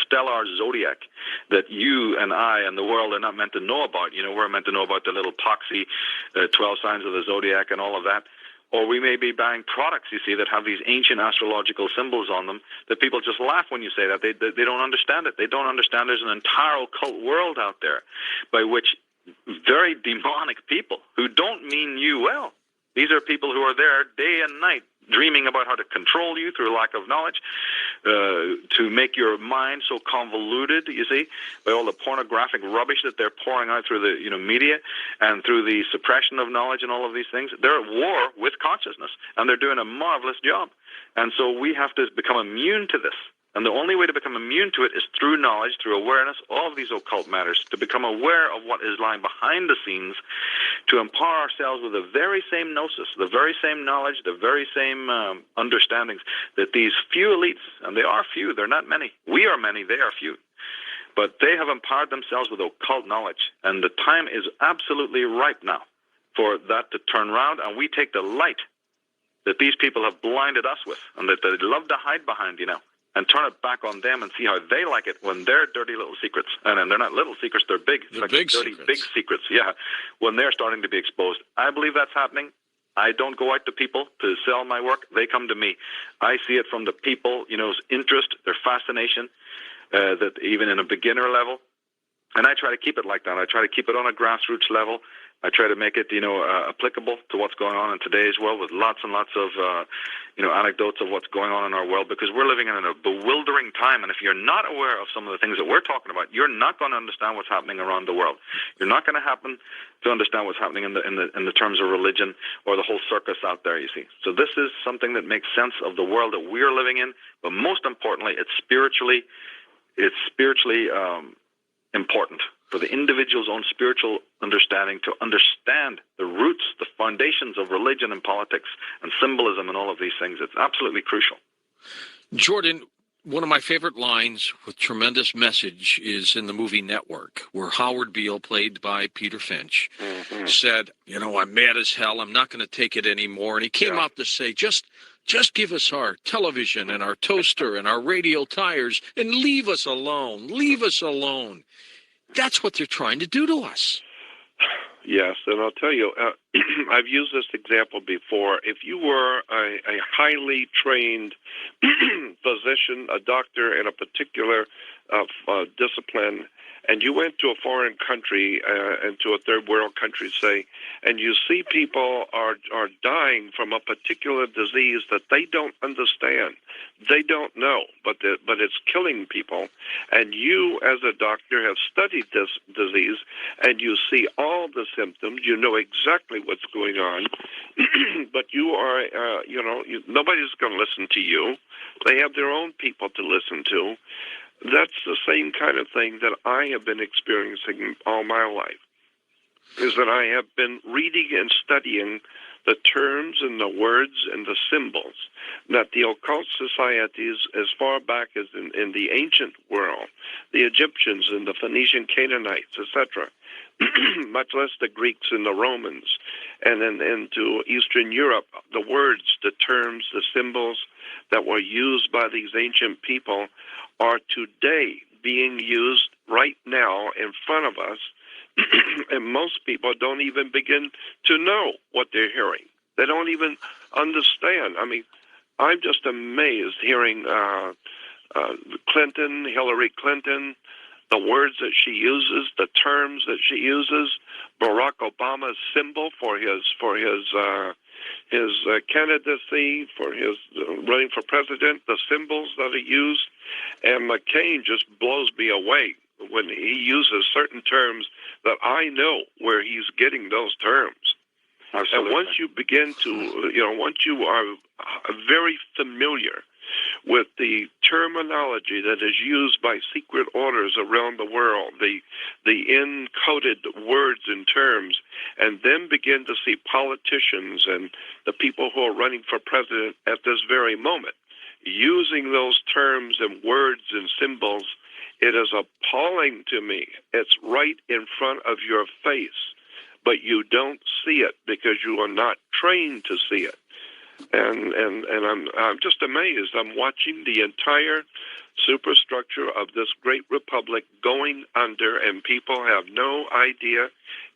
stellar zodiac that you and I and the world are not meant to know about. We're meant to know about the little poxy 12 signs of the zodiac and all of that. Or we may be buying products, you see, that have these ancient astrological symbols on them that people just laugh when you say that. They don't understand it. They don't understand there's an entire occult world out there by which very demonic people who don't mean you well. These are people who are there day and night dreaming about how to control you through lack of knowledge, to make your mind so convoluted, you see, by all the pornographic rubbish that they're pouring out through the media and through the suppression of knowledge and all of these things. They're at war with consciousness, and they're doing a marvelous job. And so we have to become immune to this. And the only way to become immune to it is through knowledge, through awareness of these occult matters, to become aware of what is lying behind the scenes, to empower ourselves with the very same gnosis, the very same knowledge, the very same understandings that these few elites, and they are few, they're not many. We are many, they are few. But they have empowered themselves with occult knowledge, and the time is absolutely ripe now for that to turn around, and we take the light that these people have blinded us with, and that they love to hide behind, and turn it back on them and see how they like it when their dirty little secrets, and they're not little secrets, they're big. They're big dirty, secrets. Big secrets, yeah, when they're starting to be exposed. I believe that's happening. I don't go out to people to sell my work. They come to me. I see it from the people, interest, their fascination, that even in a beginner level. And I try to keep it like that. I try to keep it on a grassroots level. I try to make it, applicable to what's going on in today's world, with lots and lots of, anecdotes of what's going on in our world, because we're living in a bewildering time. And if you're not aware of some of the things that we're talking about, you're not going to understand what's happening around the world. You're not going to happen to understand what's happening in the terms of religion or the whole circus out there, you see. So this is something that makes sense of the world that we're living in, but most importantly, it's spiritually important for the individual's own spiritual understanding to understand the roots, the foundations of religion and politics and symbolism and all of these things. It's absolutely crucial. Jordan, one of my favorite lines with tremendous message is in the movie Network, where Howard Beale, played by Peter Finch, said, I'm mad as hell. I'm not going to take it anymore. And he came out to say, just give us our television and our toaster and our radial tires and leave us alone. Leave us alone. That's what they're trying to do to us. Yes, and I'll tell you, I've used this example before. If you were a highly trained physician, a doctor in a particular discipline, and you went to a foreign country, into a third world country, say, and you see people are dying from a particular disease that they don't understand, they don't know, but it's killing people, and you as a doctor have studied this disease, and you see all the symptoms, you know exactly what's going on, but you are, nobody's going to listen to you. They have their own people to listen to. That's the same kind of thing that I have been experiencing all my life, is that I have been reading and studying the terms and the words and the symbols that the occult societies, as far back as in the ancient world, the Egyptians and the Phoenician Canaanites, etc., much less the Greeks and the Romans, and then into Eastern Europe, the words, the terms, the symbols that were used by these ancient people are today being used right now in front of us, and most people don't even begin to know what they're hearing. They don't even understand. I mean, I'm just amazed hearing Hillary Clinton, the words that she uses, the terms that she uses, Barack Obama's symbol for his candidacy, for his running for president, the symbols that he used, and McCain just blows me away when he uses certain terms that I know where he's getting those terms. Absolutely. And once you begin to, once you are very familiar with the terminology that is used by secret orders around the world, the encoded words and terms, and then begin to see politicians and the people who are running for president at this very moment using those terms and words and symbols, it is appalling to me. It's right in front of your face, but you don't see it because you are not trained to see it. And I'm just amazed. I'm watching the entire superstructure of this great republic going under, and people have no idea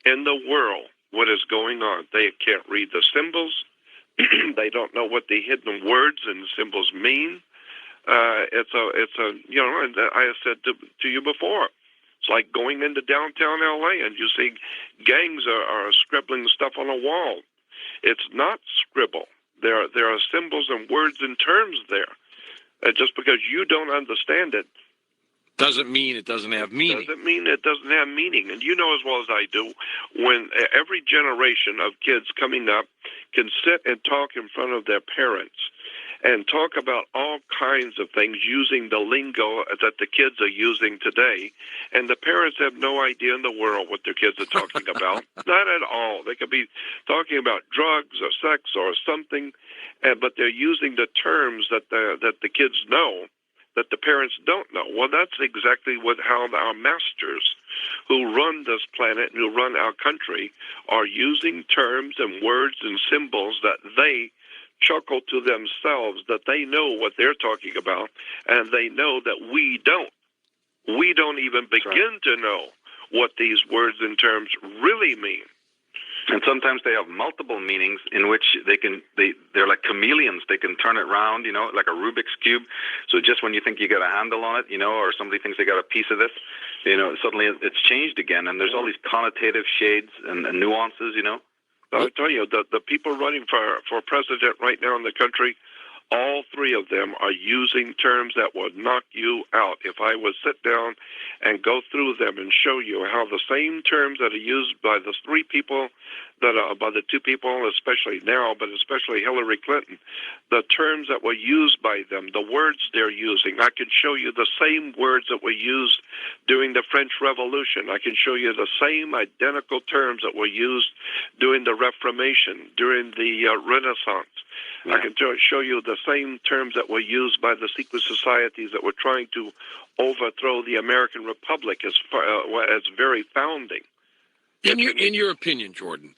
in the world what is going on. They can't read the symbols. They don't know what the hidden words and symbols mean. And I said to you before, it's like going into downtown L.A. and you see gangs are scribbling stuff on a wall. It's not scribble. There are symbols and words and terms there. Just because you don't understand it doesn't mean it doesn't have meaning. Doesn't mean it doesn't have meaning. And you know as well as I do, when every generation of kids coming up can sit and talk in front of their parents and talk about all kinds of things using the lingo that the kids are using today, and the parents have no idea in the world what their kids are talking about. Not at all. They could be talking about drugs or sex or something, but they're using the terms that the kids know that the parents don't know. Well, that's exactly how our masters who run this planet and who run our country are using terms and words and symbols that they chuckle to themselves that they know what they're talking about, and they know that we don't. We don't even begin to know what these words and terms really mean. And sometimes they have multiple meanings in which they're like chameleons. They can turn it around, like a Rubik's Cube. So just when you think you got a handle on it, or somebody thinks they got a piece of this, suddenly it's changed again. And there's all these connotative shades and nuances, I'll tell you, the people running for president right now in the country, all three of them are using terms that would knock you out. If I would sit down and go through them and show you how the same terms that are used by the three people, by the two people, especially now, but especially Hillary Clinton, the terms that were used by them, the words they're using, I can show you the same words that were used during the French Revolution. I can show you the same identical terms that were used during the Reformation, during the Renaissance. Yeah. I can show you the same terms that were used by the secret societies that were trying to overthrow the American Republic as very founding. In your opinion, Jordan,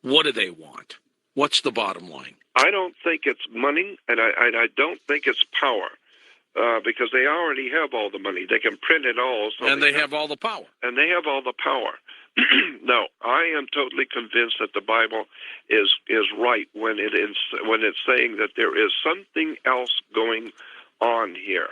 what do they want? What's the bottom line? I don't think it's money, and I don't think it's power, because they already have all the money. They can print it all. So and they have all the power. And they have all the power. No, I am totally convinced that the Bible is right when it's saying that there is something else going on here.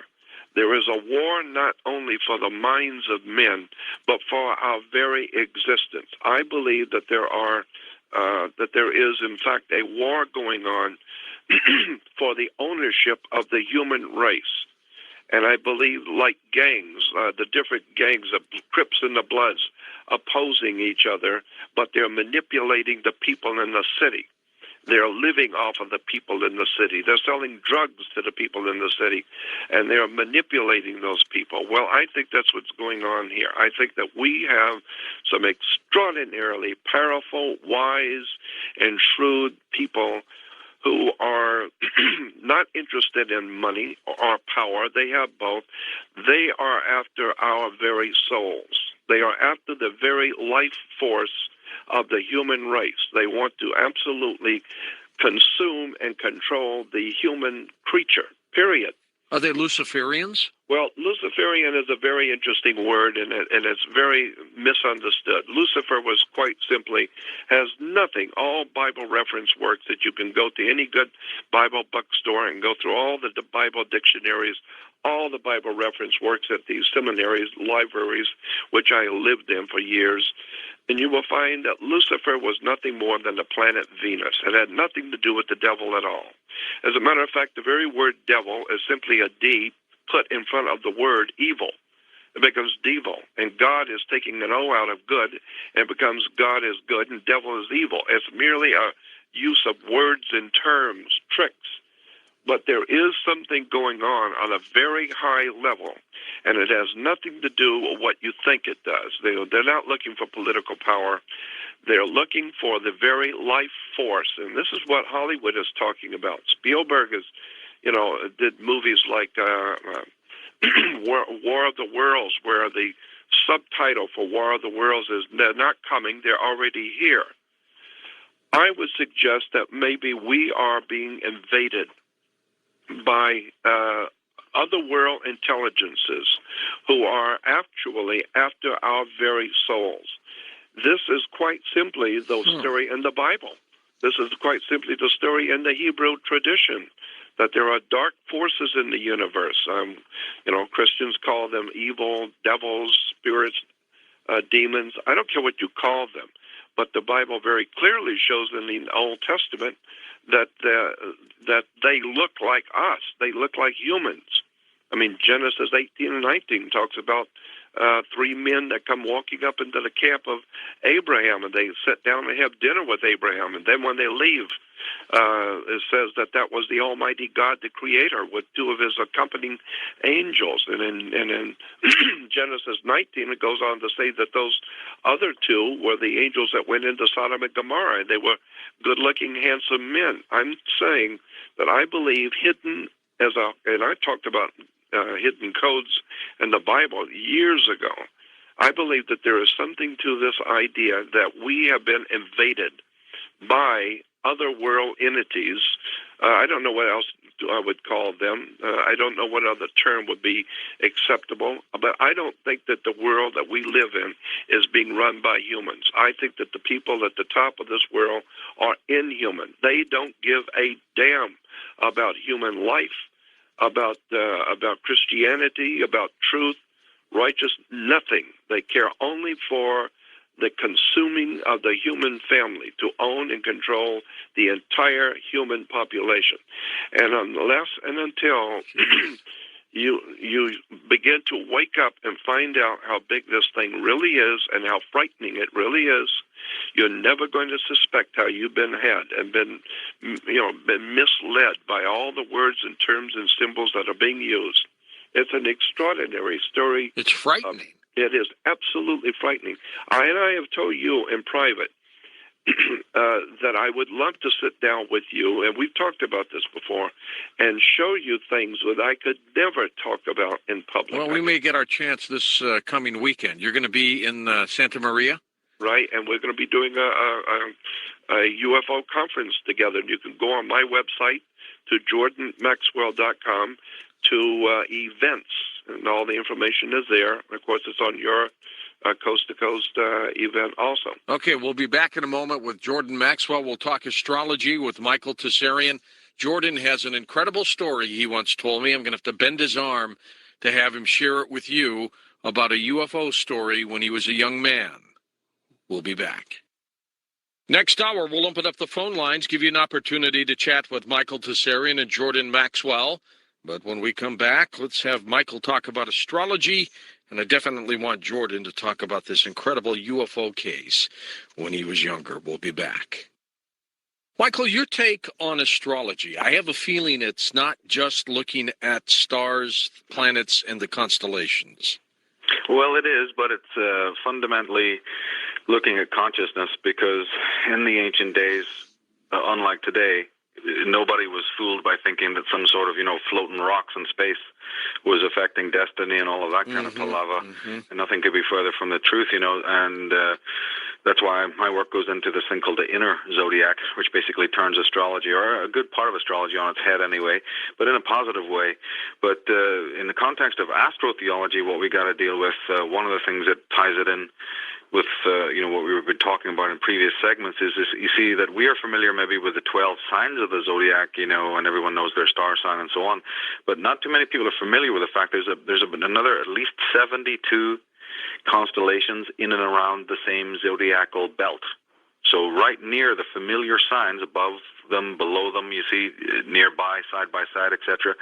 There is a war not only for the minds of men, but for our very existence. I believe that there is, in fact, a war going on for the ownership of the human race. And I believe, like gangs, the different gangs, the Crips and the Bloods, opposing each other, but they're manipulating the people in the city. They're living off of the people in the city. They're selling drugs to the people in the city, and they're manipulating those people. Well, I think that's what's going on here. I think that we have some extraordinarily powerful, wise, and shrewd people who are not interested in money or power. They have both. They are after our very souls. They are after the very life force of the human race. They want to absolutely consume and control the human creature, period. Are they Luciferians? Well, Luciferian is a very interesting word, and it's very misunderstood. Lucifer was quite simply, has nothing, all Bible reference works that you can go to any good Bible bookstore and go through all the Bible dictionaries, all the Bible reference works at these seminaries, libraries, which I lived in for years, and you will find that Lucifer was nothing more than the planet Venus. It had nothing to do with the devil at all. As a matter of fact, the very word devil is simply a D put in front of the word evil. It becomes devil, and God is taking an O out of good, and it becomes God is good and devil is evil. It's merely a use of words and terms, tricks. But there is something going on a very high level, and it has nothing to do with what you think it does. They're not looking for political power. They're looking for the very life force, and this is what Hollywood is talking about. Spielberg is, did movies like War of the Worlds, where the subtitle for War of the Worlds is "They're not coming, they're already here." I would suggest that maybe we are being invaded by otherworld intelligences who are actually after our very souls. This is quite simply the story in the Bible. This is quite simply the story in the Hebrew tradition, that there are dark forces in the universe. Christians call them evil, devils, spirits, demons. I don't care what you call them, but the Bible very clearly shows in the Old Testament that they look like us. They look like humans. I mean, Genesis 18 and 19 talks about three men that come walking up into the camp of Abraham, and they sit down and have dinner with Abraham. And then when they leave, it says that was the Almighty God, the Creator, with two of his accompanying angels. And in Genesis 19, it goes on to say that those other two were the angels that went into Sodom and Gomorrah. They were good-looking, handsome men. I'm saying that I believe hidden and I talked about hidden codes in the Bible years ago. I believe that there is something to this idea that we have been invaded by other world entities. I don't know what else I would call them. I don't know what other term would be acceptable. But I don't think that the world that we live in is being run by humans. I think that the people at the top of this world are inhuman. They don't give a damn about human life, about Christianity, about truth, righteous, nothing. They care only for the consuming of the human family, to own and control the entire human population. And unless and until you begin to wake up and find out how big this thing really is and how frightening it really is, you're never going to suspect how you've been had and been misled by all the words and terms and symbols that are being used. It's an extraordinary story. It's frightening. It is absolutely frightening. I have told you in private that I would love to sit down with you, and we've talked about this before, and show you things that I could never talk about in public. Well, we may get our chance this coming weekend. You're going to be in Santa Maria? Right, and we're going to be doing a UFO conference together. You can go on my website to jordanmaxwell.com to events, and all the information is there. Of course, it's on your coast-to-coast event also. Okay, we'll be back in a moment with Jordan Maxwell. We'll talk astrology with Michael Tsarion. Jordan has an incredible story he once told me. I'm going to have to bend his arm to have him share it with you about a UFO story when he was a young man. We'll be back. Next hour, we'll open up the phone lines, give you an opportunity to chat with Michael Tsarion and Jordan Maxwell. But when we come back, let's have Michael talk about astrology, and I definitely want Jordan to talk about this incredible UFO case when he was younger. We'll be back. Michael, your take on astrology. I have a feeling it's not just looking at stars, planets, and the constellations. Well, it is, but it's fundamentally looking at consciousness, because in the ancient days, unlike today, nobody was fooled by thinking that some sort of, floating rocks in space was affecting destiny and all of that kind of palaver. And nothing could be further from the truth, and that's why my work goes into this thing called the inner zodiac, which basically turns astrology, or a good part of astrology, on its head anyway, but in a positive way. But in the context of astrotheology, what we got to deal with, one of the things that ties it in with what we've been talking about in previous segments is you see that we are familiar maybe with the 12 signs of the zodiac, and everyone knows their star sign and so on, but not too many people are familiar with the fact there's another at least 72 constellations in and around the same zodiacal belt. So right near the familiar signs, above them, below them, you see nearby, side by side, etc.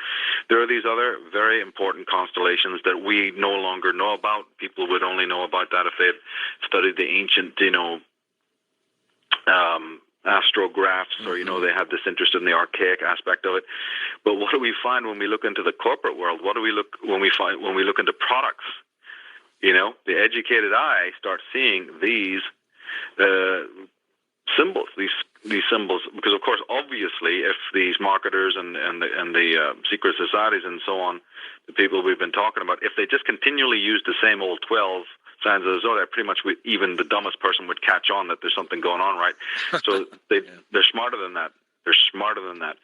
There are these other very important constellations that we no longer know about. People would only know about that if they had studied the ancient, astrographs, or they had this interest in the archaic aspect of it. But what do we find when we look into the corporate world? What do we look when we look into products? The educated eye starts seeing these symbols, these symbols, because of course, obviously, if these marketers and the secret societies and so on, the people we've been talking about, if they just continually use the same old 12 signs of the zodiac, pretty much even the dumbest person would catch on that there's something going on, right? So they're smarter than that. They're smarter than that.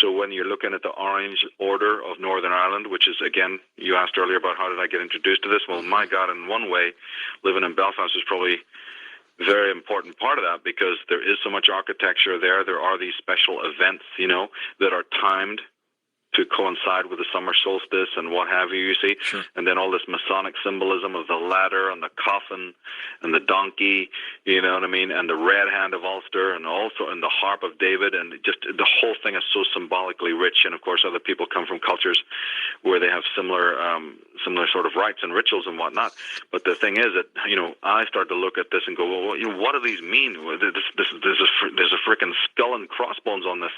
So when you're looking at the Orange Order of Northern Ireland, which is, again, you asked earlier about how did I get introduced to this? Well, my God, in one way, living in Belfast is probably a very important part of that, because there is so much architecture there. There are these special events, that are timed to coincide with the summer solstice and what have you see. Sure. And then all this Masonic symbolism of the ladder and the coffin and the donkey, you know what I mean, and the red hand of Ulster, and also in the harp of David, and just the whole thing is so symbolically rich. And of course, other people come from cultures where they have similar sort of rites and rituals and whatnot. But the thing is that, I start to look at this and go, well, what do these mean? There's a freaking skull and crossbones on this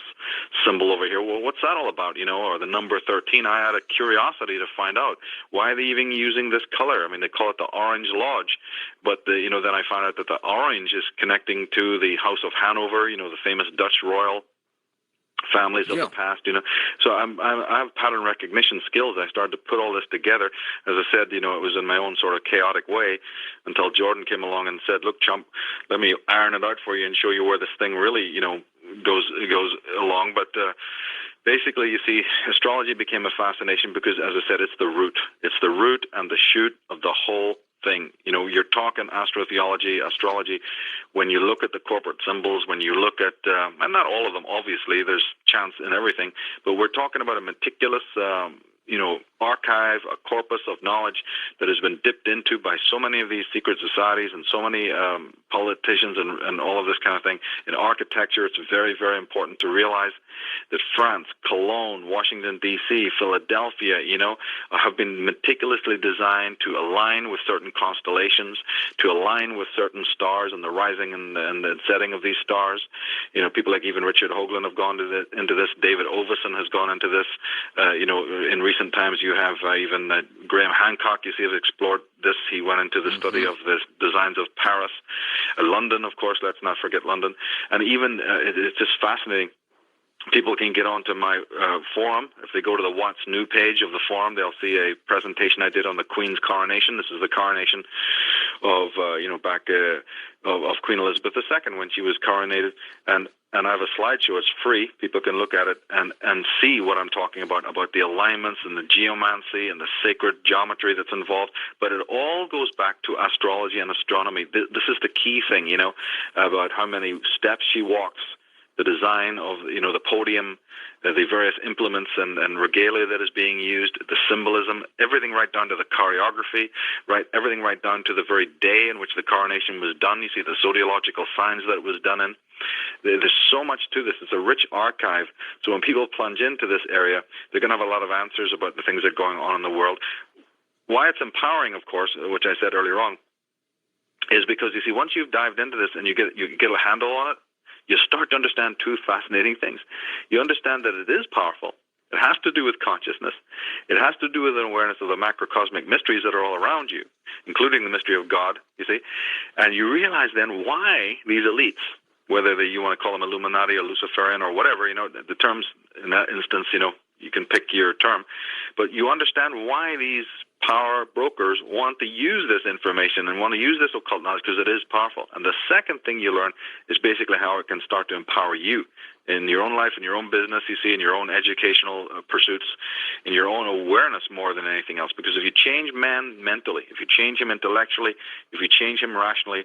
symbol over here. Well, what's that all about, or the number 13? I had a curiosity to find out why are they even using this color. I mean, they call it the Orange Lodge, but then I found out that the orange is connecting to the House of Hanover, the famous Dutch royal families of the past, So I have pattern recognition skills. I started to put all this together. As I said, it was in my own sort of chaotic way until Jordan came along and said, look, chump, let me iron it out for you and show you where this thing really, goes along. But basically, you see, astrology became a fascination because, as I said, it's the root. It's the root and the shoot of the whole thing. You're talking astrotheology, astrology. When you look at the corporate symbols, when you look at, and not all of them, obviously, there's chance in everything, but we're talking about a meticulous, archive, a corpus of knowledge that has been dipped into by so many of these secret societies and so many politicians and all of this kind of thing. In architecture, it's very, very important to realize that France, Cologne, Washington, D.C., Philadelphia, have been meticulously designed to align with certain constellations, to align with certain stars and the rising and the setting of these stars. People like even Richard Hoagland have gone into this. David Oveson has gone into this. In recent times, you have even Graham Hancock, you see, has explored this. He went into the study of the designs of Paris. London, of course, let's not forget London. And even, it's just fascinating. People can get onto my forum. If they go to the What's New page of the forum, they'll see a presentation I did on the Queen's coronation. This is the coronation of, of Queen Elizabeth II when she was coronated. And I have a slideshow. It's free. People can look at it and see what I'm talking about the alignments and the geomancy and the sacred geometry that's involved. But it all goes back to astrology and astronomy. This is the key thing, about how many steps she walks, the design of, the podium, the various implements and regalia that is being used, the symbolism, everything right down to the choreography, everything right down to the very day in which the coronation was done. You see the zodiological signs that it was done in. There's so much to this. It's a rich archive. So when people plunge into this area, they're going to have a lot of answers about the things that are going on in the world. Why it's empowering, of course, which I said earlier on, is because, you see, once you've dived into this and you get a handle on it, you start to understand two fascinating things. You understand that it is powerful. It has to do with consciousness. It has to do with an awareness of the macrocosmic mysteries that are all around you, including the mystery of God, you see. And you realize then why these elites, whether you want to call them Illuminati or Luciferian or whatever, the terms in that instance, you can pick your term, but you understand why these power brokers want to use this information and want to use this occult knowledge, because it is powerful. And the second thing you learn is basically how it can start to empower you in your own life, in your own business, you see, in your own educational pursuits, in your own awareness more than anything else. Because if you change man mentally, if you change him intellectually, if you change him rationally,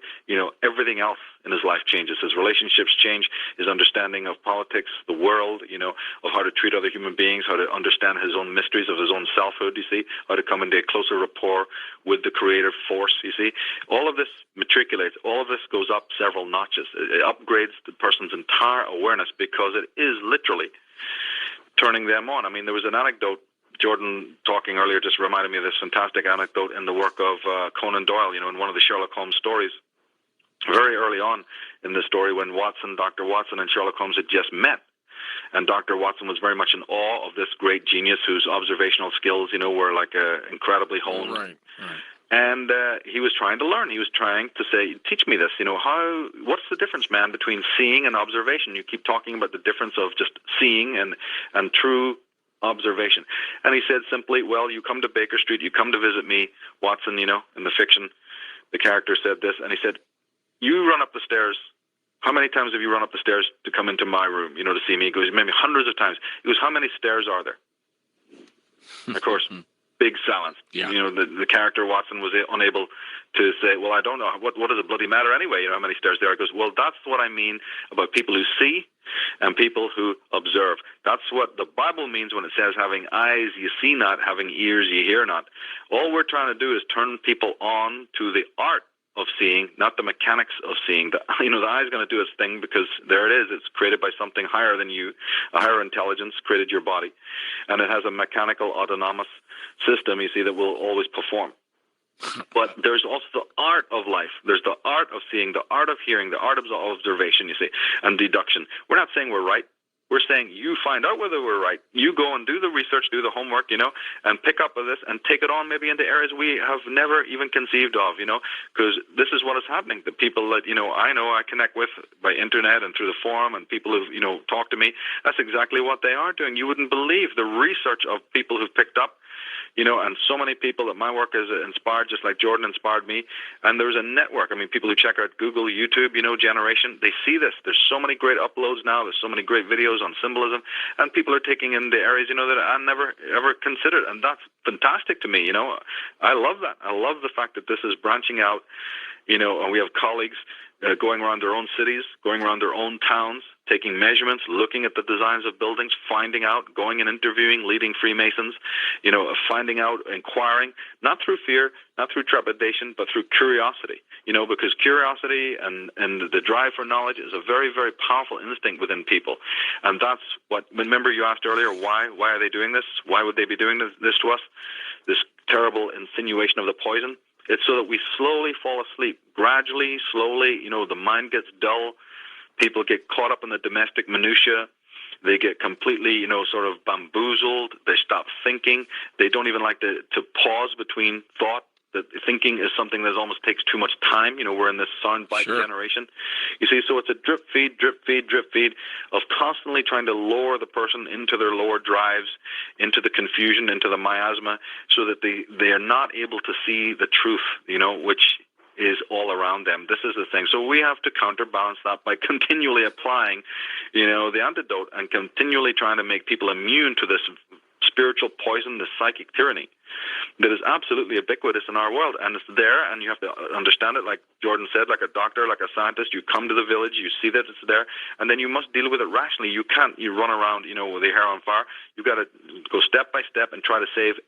everything else in his life changes. His relationships change, his understanding of politics, the world, of how to treat other human beings, how to understand his own mysteries of his own selfhood, you see, how to come into a closer rapport with the creative force, you see. All of this matriculates, all of this goes up several notches. It upgrades the person's entire awareness because it is literally turning them on. I mean, there was an anecdote, Jordan talking earlier just reminded me of this fantastic anecdote in the work of Conan Doyle, in one of the Sherlock Holmes stories. Very early on in the story, when Dr. Watson and Sherlock Holmes had just met, and Dr. Watson was very much in awe of this great genius whose observational skills, were like incredibly honed. Right. And he was trying to learn. He was trying to say, teach me this. What's the difference, man, between seeing and observation? You keep talking about the difference of just seeing and true observation. And he said simply, well, you come to Baker Street, you come to visit me, Watson, in the fiction, the character said this, and he said, you run up the stairs. How many times have you run up the stairs to come into my room, to see me? He goes, maybe hundreds of times. He goes, how many stairs are there? Of course, big silence. Yeah. The character Watson was unable to say, well, I don't know. What does it bloody matter anyway? How many stairs there are? He goes, well, that's what I mean about people who see and people who observe. That's what the Bible means when it says having eyes you see not, having ears you hear not. All we're trying to do is turn people on to the art of seeing, not the mechanics of seeing. The eye is going to do its thing because there it is. It's created by something higher than you. A higher intelligence created your body. And it has a mechanical autonomous system, you see, that will always perform. But there's also the art of life. There's the art of seeing, the art of hearing, the art of observation, you see, and deduction. We're not saying we're right. We're saying you find out whether we're right. You go and do the research, do the homework, and pick up with this and take it on maybe into areas we have never even conceived of, because this is what is happening. The people that, I connect with by internet and through the forum and people who've, talked to me, that's exactly what they are doing. You wouldn't believe the research of people who've picked up, and so many people that my work has inspired, just like Jordan inspired me. And there's a network. I mean, people who check out Google, YouTube, generation, they see this. There's so many great uploads now. There's so many great videos on symbolism, and people are taking in the areas, that I never ever considered. And that's fantastic to me. I love that. I love the fact that this is branching out, and we have colleagues going around their own cities, going around their own towns, taking measurements, looking at the designs of buildings, finding out, going and interviewing leading Freemasons, finding out, inquiring, not through fear, not through trepidation, but through curiosity, because curiosity and the drive for knowledge is a very, very powerful instinct within people. And that's what, remember you asked earlier, why are they doing this? Why would they be doing this to us? This terrible insinuation of the poison? It's so that we slowly fall asleep, gradually, slowly, the mind gets dull. People get caught up in the domestic minutia. They get completely, sort of bamboozled. They stop thinking. They don't even like to pause between thought. That thinking is something that almost takes too much time. We're in this soundbite generation. You see, so it's a drip feed of constantly trying to lower the person into their lower drives, into the confusion, into the miasma, so that they are not able to see the truth, which is all around them. This is the thing. So we have to counterbalance that by continually applying, the antidote and continually trying to make people immune to this spiritual poison, this psychic tyranny that is absolutely ubiquitous in our world. And it's there, and you have to understand it, like Jordan said, like a doctor, like a scientist. You come to the village, you see that it's there, and then you must deal with it rationally. You can't, run around, with your hair on fire. You've got to go step by step and try to save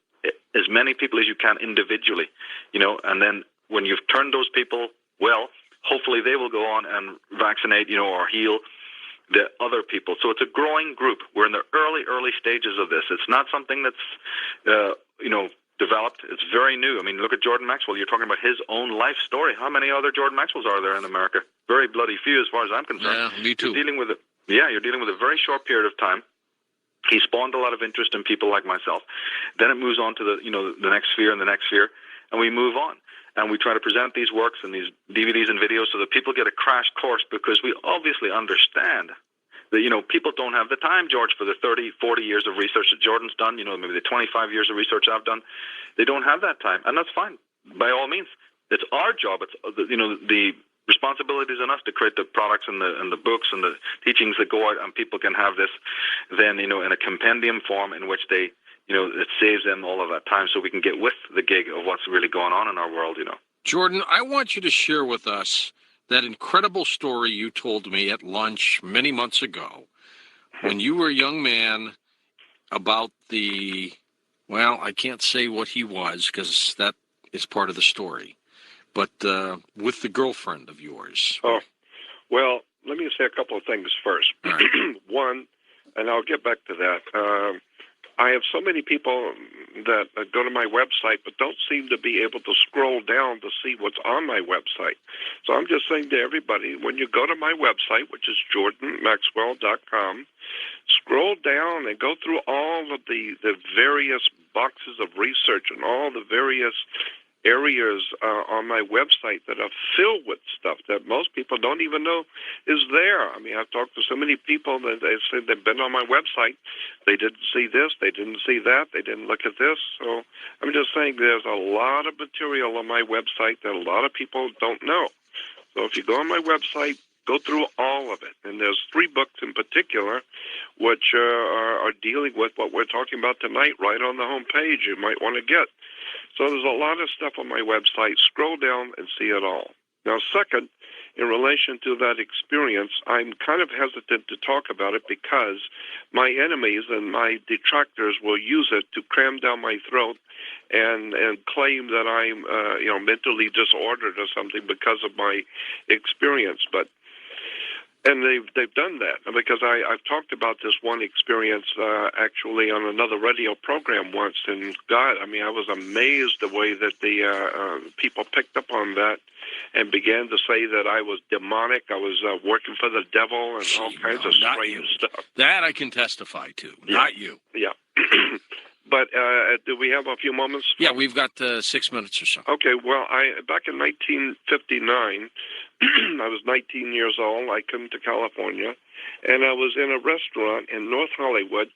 as many people as you can individually, and then when you've turned those people well, hopefully they will go on and vaccinate, or heal the other people. So it's a growing group. We're in the early stages of this. It's not something that's, developed. It's very new. I mean, look at Jordan Maxwell. You're talking about his own life story. How many other Jordan Maxwells are there in America? Very bloody few, as far as I'm concerned. Yeah, me too. You're dealing with a very short period of time. He spawned a lot of interest in people like myself. Then it moves on to the next sphere and the next sphere, and we move on. And we try to present these works and these DVDs and videos so that people get a crash course, because we obviously understand that, people don't have the time, George, for the 30, 40 years of research that Jordan's done, maybe the 25 years of research I've done. They don't have that time, and that's fine. By all means, it's our job. It's, the responsibility is on us to create the products and the books and the teachings that go out, and people can have this then, in a compendium form in which they, it saves them all of that time, so we can get with the gig of what's really going on in our world, Jordan, I want you to share with us that incredible story you told me at lunch many months ago when you were a young man about I can't say what he was because that is part of the story, but with the girlfriend of yours. Oh, well, let me say a couple of things first. Right. One, and I'll get back to that. I have so many people that go to my website but don't seem to be able to scroll down to see what's on my website. So I'm just saying to everybody, when you go to my website, which is jordanmaxwell.com, scroll down and go through all of the various boxes of research and all the various areas on my website that are filled with stuff that most people don't even know is there. I mean, I've talked to so many people that they said they've been on my website. They didn't see this. They didn't see that. They didn't look at this. So I'm just saying there's a lot of material on my website that a lot of people don't know. So if you go on my website, go through all of it. And there's 3 books in particular which are dealing with what we're talking about tonight right on the home page you might want to get. So there's a lot of stuff on my website. Scroll down and see it all. Now, second, in relation to that experience, I'm kind of hesitant to talk about it because my enemies and my detractors will use it to cram down my throat and claim that I'm mentally disordered or something because of my experience. But And they've done that, because I've talked about this one experience actually on another radio program once, and God, I mean, I was amazed the way that the people picked up on that and began to say that I was demonic, I was working for the devil, and all kinds of strange stuff. That I can testify to, not you. Yeah. But do we have a few moments? Yeah, we've got 6 minutes or so. Okay, well, back in 1959, I was 19 years old. I came to California, and I was in a restaurant in North Hollywood,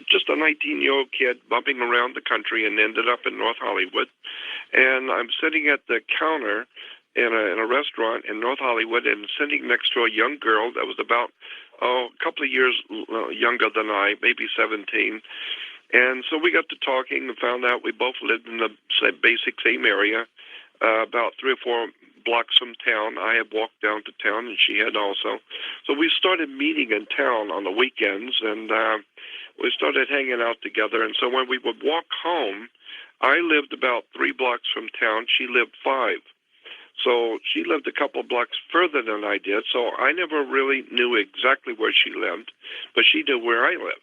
just a 19-year-old kid bumping around the country, and ended up in North Hollywood. And I'm sitting at the counter in a restaurant in North Hollywood, and sitting next to a young girl that was about a couple of years younger than I, maybe 17. And so we got to talking and found out we both lived in the basic same area, about 3 or 4 blocks from town. I had walked down to town, and she had also. So we started meeting in town on the weekends, and we started hanging out together. And so when we would walk home, I lived about 3 blocks from town. She lived 5. So she lived a couple blocks further than I did, so I never really knew exactly where she lived, but she knew where I lived.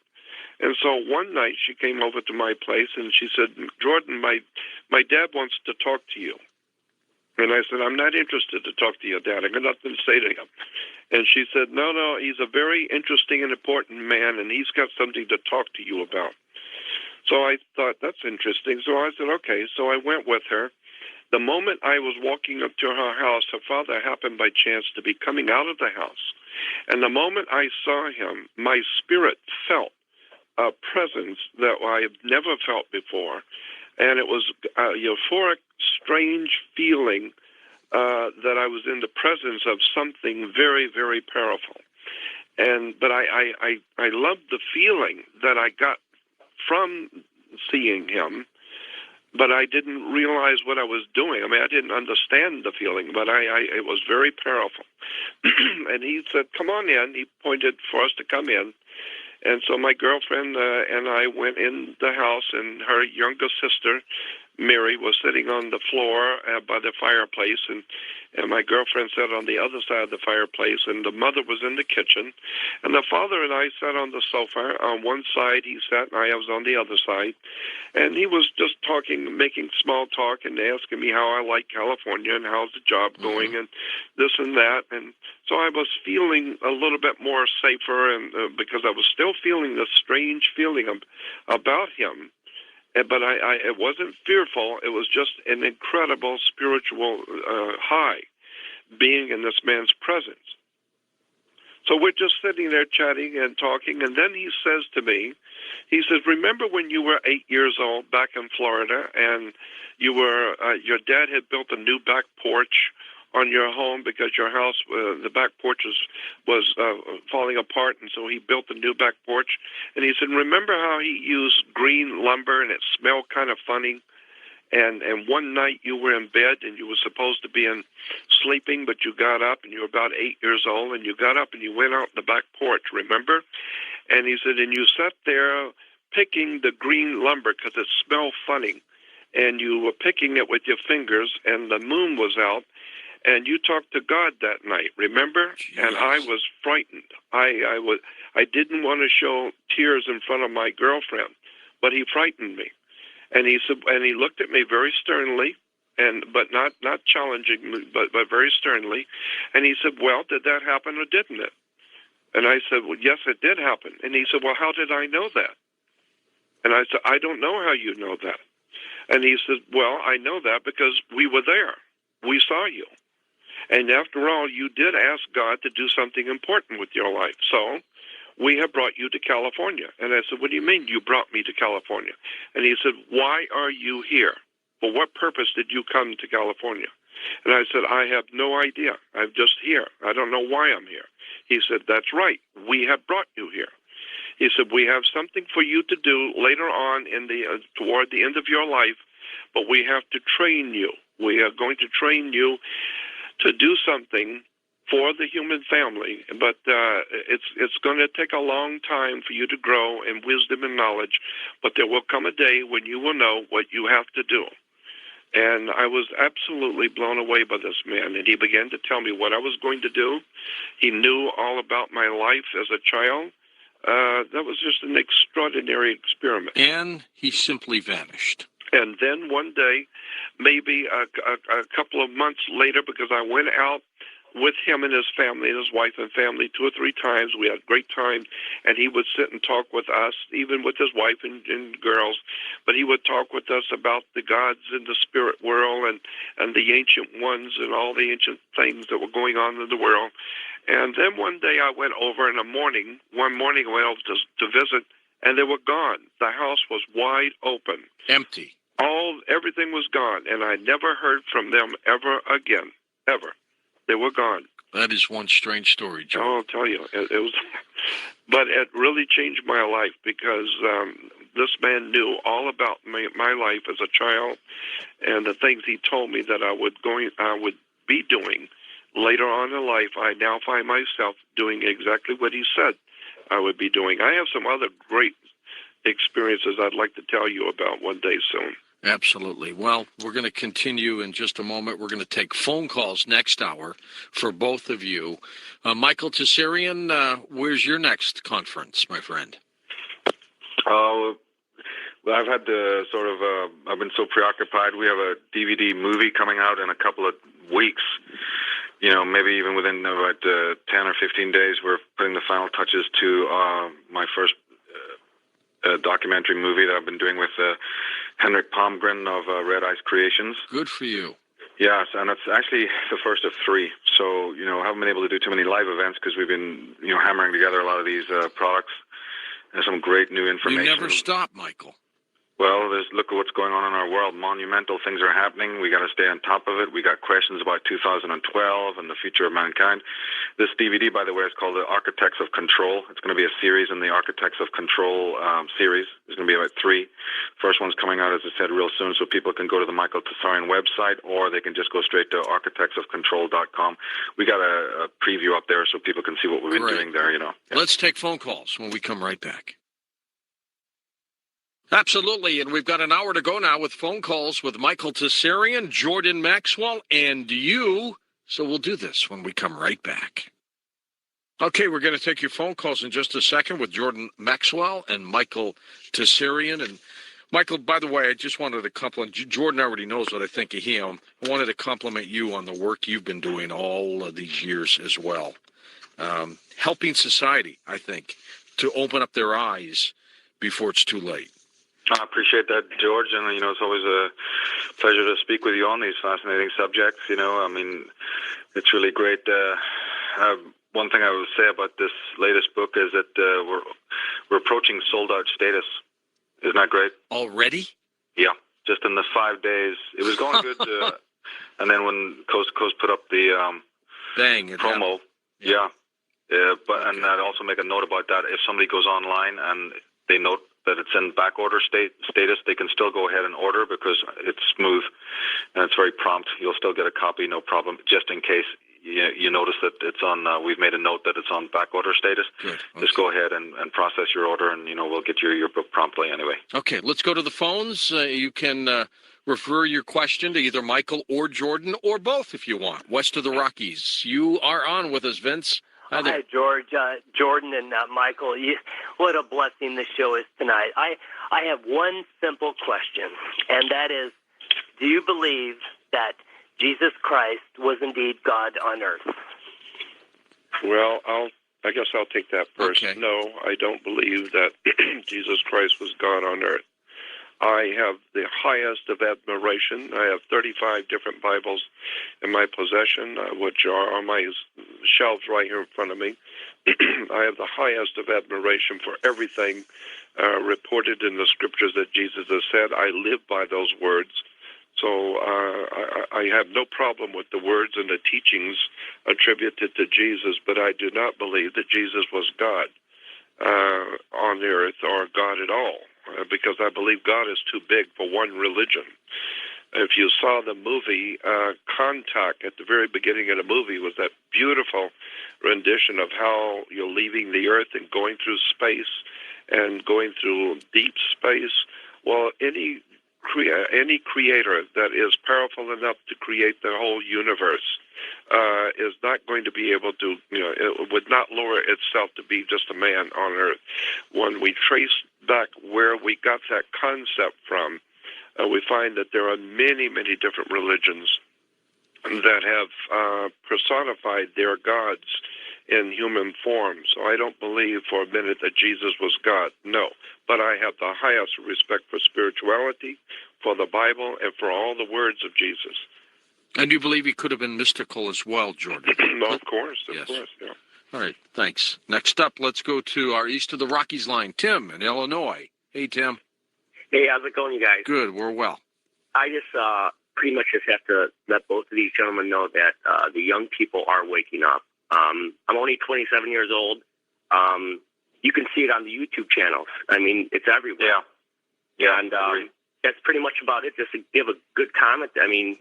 And so one night she came over to my place, and she said, "Jordan, my dad wants to talk to you." And I said, "I'm not interested to talk to your dad. I got nothing to say to him." And she said, No, he's a very interesting and important man, and he's got something to talk to you about." So I thought, that's interesting. So I said, okay. So I went with her. The moment I was walking up to her house, her father happened by chance to be coming out of the house. And the moment I saw him, my spirit felt a presence that I have never felt before. And it was a euphoric, strange feeling that I was in the presence of something very, very powerful. But I loved the feeling that I got from seeing him, but I didn't realize what I was doing. I mean, I didn't understand the feeling, but it was very powerful. And he said, "Come on in." He pointed for us to come in. And so my girlfriend and I went in the house, and her younger sister, Mary, was sitting on the floor by the fireplace, and my girlfriend sat on the other side of the fireplace, and the mother was in the kitchen. And the father and I sat on the sofa. On one side he sat, and I was on the other side. And he was just talking, making small talk, and asking me how I like California and how's the job going, and this and that. And so I was feeling a little bit more safer, and because I was still feeling this strange feeling about him. But it wasn't fearful. It was just an incredible spiritual high, being in this man's presence. So we're just sitting there chatting and talking, and then he says to me, he says, "Remember when you were 8 years old back in Florida, and you were your dad had built a new back porch on your home because your house, the back porch was falling apart, and so he built a new back porch." And he said, "Remember how he used green lumber and it smelled kind of funny? And one night you were in bed and you were supposed to be sleeping, but you got up, and you were about 8 years old, and you got up and you went out in the back porch, remember?" And he said, "And you sat there picking the green lumber because it smelled funny, and you were picking it with your fingers, and the moon was out, and you talked to God that night, remember?" Jeez. And I was frightened. I didn't want to show tears in front of my girlfriend, but he frightened me. And he said, and he looked at me very sternly, but not challenging me, but very sternly. And he said, "Well, did that happen or didn't it?" And I said, "Well, yes, it did happen." And he said, "Well, how did I know that?" And I said, "I don't know how you know that." And he said, "Well, I know that because we were there. We saw you. And after all, you did ask God to do something important with your life. So we have brought you to California." And I said, "What do you mean you brought me to California?" And he said, "Why are you here? For what purpose did you come to California?" And I said, "I have no idea. I'm just here. I don't know why I'm here." He said, "That's right. We have brought you here." He said, "We have something for you to do later on toward the end of your life, but we have to train you. We are going to train you to do something for the human family, but it's going to take a long time for you to grow in wisdom and knowledge, but there will come a day when you will know what you have to do." And I was absolutely blown away by this man. And he began to tell me what I was going to do. He knew all about my life as a child. That was just an extraordinary experiment. And he simply vanished. And then one day, maybe a couple of months later, because I went out with him and his family, and his wife and family, 2 or 3 times. We had a great time, and he would sit and talk with us, even with his wife and girls. But he would talk with us about the gods in the spirit world and the ancient ones and all the ancient things that were going on in the world. And then one day I went over one morning I went over to visit, and they were gone. The house was wide open. Empty. Everything was gone, and I never heard from them ever again, ever. They were gone. That is one strange story, Joe. Oh, I'll tell you, it was, but it really changed my life because this man knew all about my life as a child, and the things he told me that I would be doing later on in life. I now find myself doing exactly what he said I would be doing. I have some other great experiences I'd like to tell you about one day soon. Absolutely. Well, we're going to continue in just a moment. We're going to take phone calls next hour for both of you. Michael Tsarion, where's your next conference, my friend? Well, I've had to I've been so preoccupied. We have a DVD movie coming out in a couple of weeks. Maybe even within about 10 or 15 days, we're putting the final touches to my first documentary movie that I've been doing with Henrik Palmgren of Red Ice Creations. Good for you. Yes, and it's actually the first of 3. So, I haven't been able to do too many live events because we've been, hammering together a lot of these products and some great new information. You never stop, Michael. Well, look at what's going on in our world. Monumental things are happening. We got to stay on top of it. We got questions about 2012 and the future of mankind. This DVD, by the way, is called The Architects of Control. It's going to be a series in the Architects of Control series. There's going to be about 3. First one's coming out, as I said, real soon, so people can go to the Michael Tsarion website, or they can just go straight to architectsofcontrol.com. We got a preview up there so people can see what we've been doing there, Yeah. Let's take phone calls when we come right back. Absolutely, and we've got an hour to go now with phone calls with Michael Tsarion, Jordan Maxwell, and you. So we'll do this when we come right back. Okay, we're going to take your phone calls in just a second with Jordan Maxwell and Michael Tsarion. And Michael, by the way, I just wanted to compliment, Jordan already knows what I think of him. I wanted to compliment you on the work you've been doing all of these years as well. Helping society, I think, to open up their eyes before it's too late. I appreciate that, George, and it's always a pleasure to speak with you on these fascinating subjects. It's really great. One thing I would say about this latest book is that we're approaching sold-out status. Isn't that great? Already? Yeah, just in the 5 days. It was going good, and then when Coast to Coast put up the promo, and I'd also make a note about that. If somebody goes online and they note that it's in back order status, they can still go ahead and order because it's smooth and it's very prompt. You'll still get a copy, no problem, just in case you notice that it's on, we've made a note that it's on back order status. Good. Okay. Just go ahead and process your order, and, we'll get your book promptly anyway. Okay, let's go to the phones. You can refer your question to either Michael or Jordan or both if you want. West of the Rockies. You are on with us, Vince. Hi, George, Jordan, and Michael. What a blessing this show is tonight. I have one simple question, and that is, do you believe that Jesus Christ was indeed God on earth? Well, I guess I'll take that first. Okay. No, I don't believe that Jesus Christ was God on earth. I have the highest of admiration. I have 35 different Bibles in my possession, which are on my shelves right here in front of me. I have the highest of admiration for everything reported in the scriptures that Jesus has said. I live by those words. So I have no problem with the words and the teachings attributed to Jesus, but I do not believe that Jesus was God on the earth or God at all. Because I believe God is too big for one religion. If you saw the movie Contact, at the very beginning of the movie was that beautiful rendition of how you're leaving the earth and going through space and going through deep space. Well, any any creator that is powerful enough to create the whole universe is not going to be able to, it would not lower itself to be just a man on earth. When we trace back where we got that concept from, we find that there are many, many different religions that have personified their gods in human form. So I don't believe for a minute that Jesus was God. No. But I have the highest respect for spirituality, for the Bible, and for all the words of Jesus. And you believe he could have been mystical as well, Jordan? No, of course, yeah. All right, thanks. Next up, let's go to our East of the Rockies line, Tim in Illinois. Hey, Tim. Hey, how's it going, you guys? Good, we're well. I just pretty much just have to let both of these gentlemen know that the young people are waking up. I'm only 27 years old. You can see it on the YouTube channels. I mean, it's everywhere. Yeah. And that's pretty much about it. Just to give a good comment. I mean,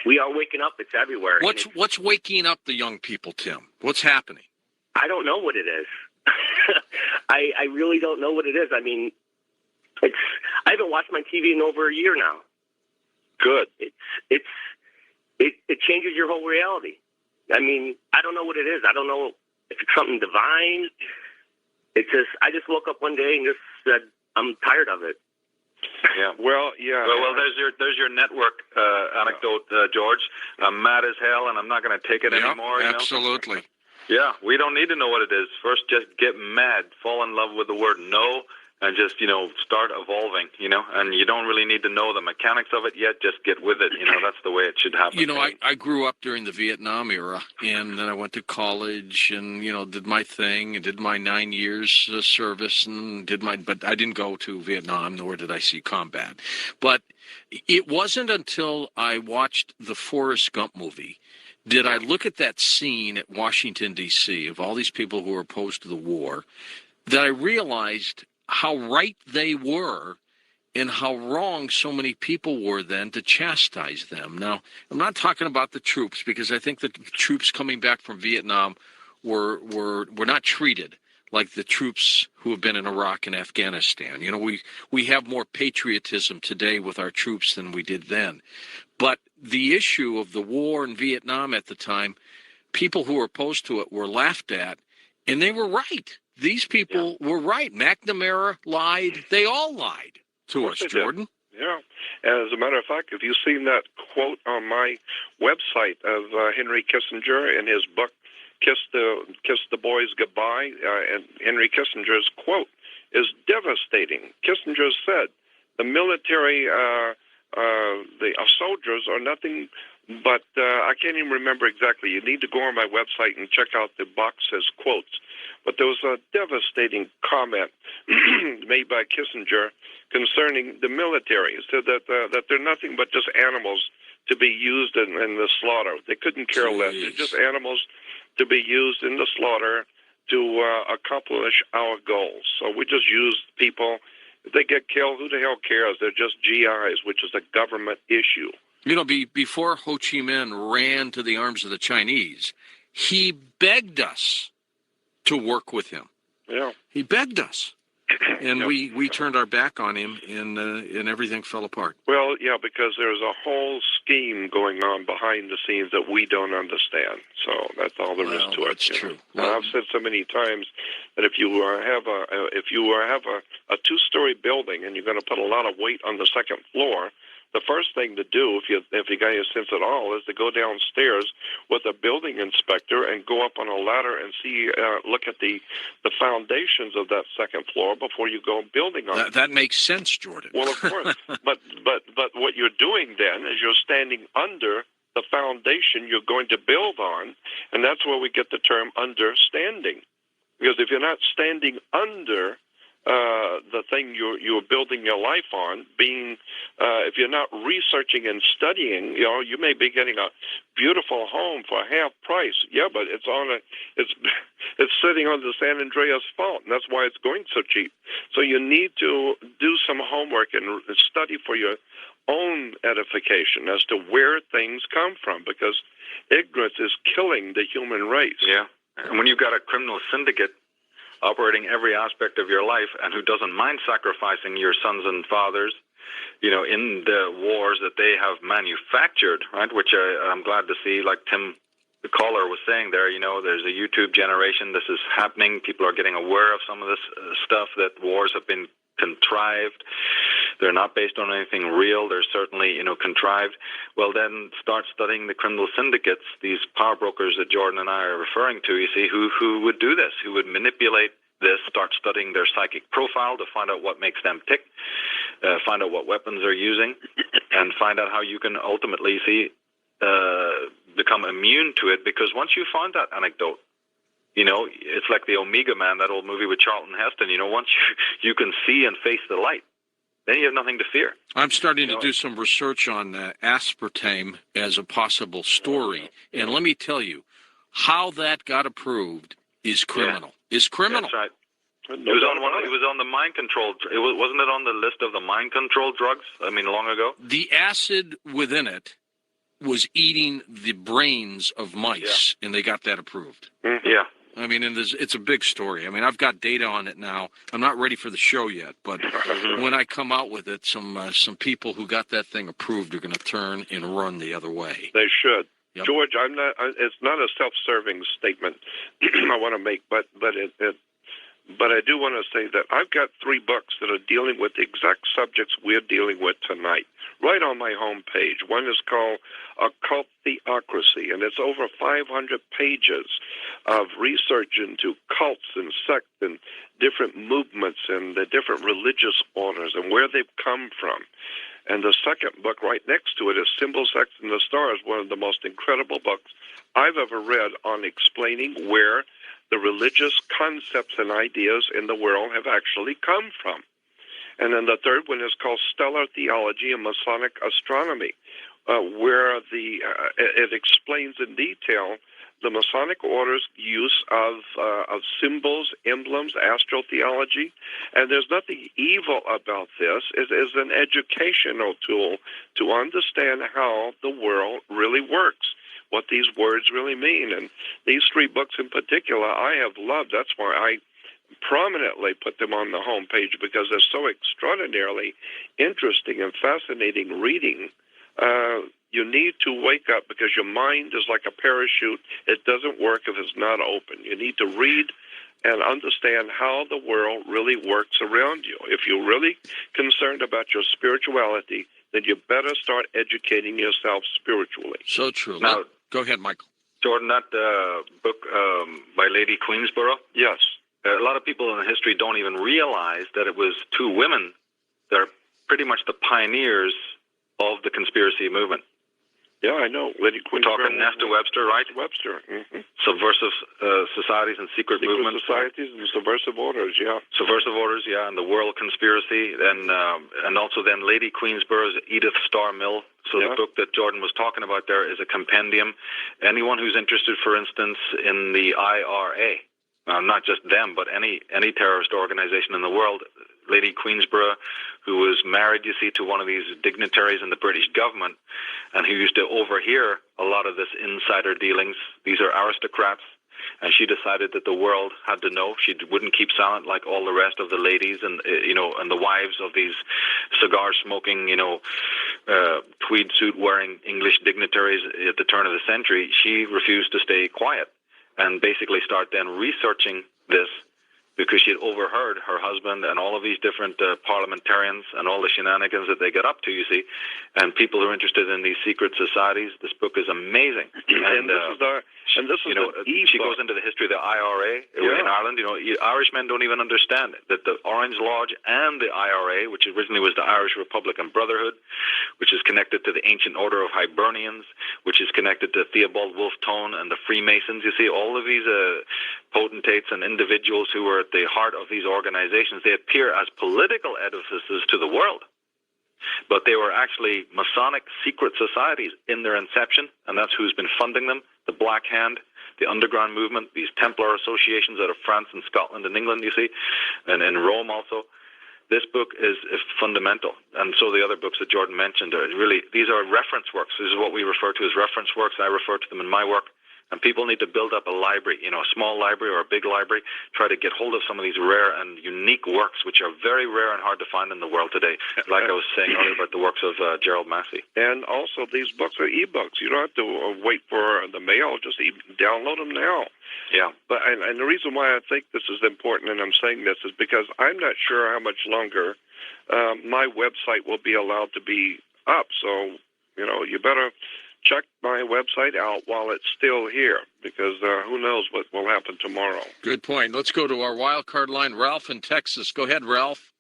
we are waking up. It's everywhere. What's waking up the young people, Tim? What's happening? I don't know what it is. I really don't know what it is. I mean, I haven't watched my TV in over a year now. Good. It changes your whole reality. I mean, I don't know what it is. I don't know if it's something divine. I just woke up one day and just said, I'm tired of it. Yeah. Well, yeah. Well, there's your network anecdote, George. I'm mad as hell, and I'm not going to take it anymore. Absolutely. Yeah, we don't need to know what it is. First, just get mad, fall in love with the word no, and just, start evolving, and you don't really need to know the mechanics of it yet. Just get with it. That's the way it should happen. I grew up during the Vietnam era, and then I went to college and, did my thing and did my 9 years service and but I didn't go to Vietnam, nor did I see combat. But it wasn't until I watched the Forrest Gump movie did I look at that scene at Washington, D.C., of all these people who were opposed to the war, that I realized how right they were and how wrong so many people were then to chastise them. Now, I'm not talking about the troops, because I think the troops coming back from Vietnam were not treated like the troops who have been in Iraq and Afghanistan. We have more patriotism today with our troops than we did then. But the issue of the war in Vietnam at the time, people who were opposed to it were laughed at, and they were right. These people were right. McNamara lied. They all lied to us, Jordan. Yeah. And as a matter of fact, if you've seen that quote on my website of Henry Kissinger in his book, Kiss the Boys Goodbye, and Henry Kissinger's quote is devastating. Kissinger said, the military, the soldiers are nothing but, I can't even remember exactly. You need to go on my website and check out the box's quotes. But there was a devastating comment made by Kissinger concerning the military. He said that they're nothing but just animals to be used in the slaughter. They couldn't care less. They're just animals to be used in the slaughter to accomplish our goals. So we just use people. If they get killed, who the hell cares? They're just GIs, which is a government issue. Before Ho Chi Minh ran to the arms of the Chinese, he begged us to work with him. Yeah. He begged us. And we turned our back on him, and everything fell apart. Well, yeah, because there's a whole scheme going on behind the scenes that we don't understand. So that's all there is to it. That's true. Well, I've said so many times that if you have a two-story building and you're going to put a lot of weight on the second floor, the first thing to do, if you got any sense at all, is to go downstairs with a building inspector and go up on a ladder and look at the foundations of that second floor before you go building on it. That makes sense, Jordan. Well, of course, but what you're doing then is you're standing under the foundation you're going to build on, and that's where we get the term understanding. Because if you're not standing under the thing you're building your life on, if you're not researching and studying, you may be getting a beautiful home for half price. Yeah, but it's sitting on the San Andreas Fault, and that's why it's going so cheap. So you need to do some homework and study for your own edification as to where things come from, because ignorance is killing the human race. Yeah, and when you've got a criminal syndicate operating every aspect of your life, and who doesn't mind sacrificing your sons and fathers in the wars that they have manufactured, right? Which I'm glad to see, like Tim, the caller, was saying there, there's a YouTube generation. This is happening. People are getting aware of some of this stuff, that wars have been contrived. They're not based on anything real. They're certainly, contrived. Well, then start studying the criminal syndicates, these power brokers that Jordan and I are referring to, you see, who would do this, who would manipulate this, start studying their psychic profile to find out what makes them tick, find out what weapons they're using, and find out how you can ultimately, become immune to it. Because once you find that anecdote, it's like the Omega Man, that old movie with Charlton Heston. Once you can see and face the light, then you have nothing to fear. I'm starting to do some research on aspartame as a possible story. And let me tell you, how that got approved is criminal. Yeah. Is criminal. That's right. It was on the mind control. Wasn't it on the list of the mind control drugs? Long ago. The acid within it was eating the brains of mice, and they got that approved. Mm-hmm. Yeah. And it's a big story. I've got data on it now. I'm not ready for the show yet, but when I come out with it, some people who got that thing approved are going to turn and run the other way. They should. Yep. George, it's not a self-serving statement I want to make, but I do want to say that I've got 3 books that are dealing with the exact subjects we're dealing with tonight, right on my home page. One is called Occult Theocracy, and it's over 500 pages of research into cults and sects and different movements and the different religious orders and where they've come from. And the second book right next to it is Symbol, Sex, and the Stars, one of the most incredible books I've ever read on explaining where the religious concepts and ideas in the world have actually come from. And then the third one is called Stellar Theology and Masonic Astronomy, where it explains in detail the Masonic Order's use of symbols, emblems, astral theology. And there's nothing evil about this. It is an educational tool to understand how the world really works, what these words really mean. And these 3 books in particular I have loved. That's why I prominently put them on the home page, because they're so extraordinarily interesting and fascinating reading. You need to wake up, because your mind is like a parachute. It doesn't work if it's not open. You need to read and understand how the world really works around you. If you're really concerned about your spirituality, then you better start educating yourself spiritually. So true. Now, go ahead, Michael. Jordan, that book by Lady Queensborough? Yes. A lot of people in history don't even realize that it was 2 women that are pretty much the pioneers of the conspiracy movement. Yeah, I know. Lady Queensborough. We're talking Nesta Webster, right? Webster. Mm-hmm. Subversive societies and secret movements. Societies and subversive orders, yeah. Subversive orders, yeah, and the world conspiracy. And also then Lady Queensborough's Edith Starr Mill. So the book that Jordan was talking about there is a compendium. Anyone who's interested, for instance, in the IRA, not just them, but any terrorist organization in the world, Lady Queensborough, who was married, you see, to one of these dignitaries in the British government, and who used to overhear a lot of this insider dealings. These are aristocrats, and she decided that the world had to know. She wouldn't keep silent like all the rest of the ladies and and the wives of these cigar-smoking, tweed suit-wearing English dignitaries at the turn of the century. She refused to stay quiet and basically start then researching this, because she had overheard her husband and all of these different parliamentarians and all the shenanigans that they get up to, you see, and people who are interested in these secret societies. This book is amazing. And this is she goes into the history of the IRA in Ireland. Irishmen don't even understand it, that the Orange Lodge and the IRA, which originally was the Irish Republican Brotherhood, which is connected to the Ancient Order of Hibernians, which is connected to Theobald Wolfe Tone and the Freemasons. You see, all of these potentates and individuals who were at the heart of these organizations, they appear as political edifices to the world, but they were actually Masonic secret societies in their inception, and that's who's been funding them. The Black Hand, the underground movement, these Templar associations out of France and Scotland and England, you see, and in Rome also. This book is fundamental, and so the other books that Jordan mentioned are really, these are reference works. This is what we refer to as reference works. I refer to them in my work And people need to build up a library, a small library or a big library, try to get hold of some of these rare and unique works, which are very rare and hard to find in the world today, like I was saying earlier about the works of Gerald Massey. And also, these books are e-books. You don't have to wait for the mail. Just download them now. Yeah. But and the reason why I think this is important, and I'm saying this, is because I'm not sure how much longer my website will be allowed to be up. So, you better check my website out while it's still here, because who knows what will happen tomorrow. Good point. Let's go to our wild card line. Ralph in Texas. Go ahead, Ralph.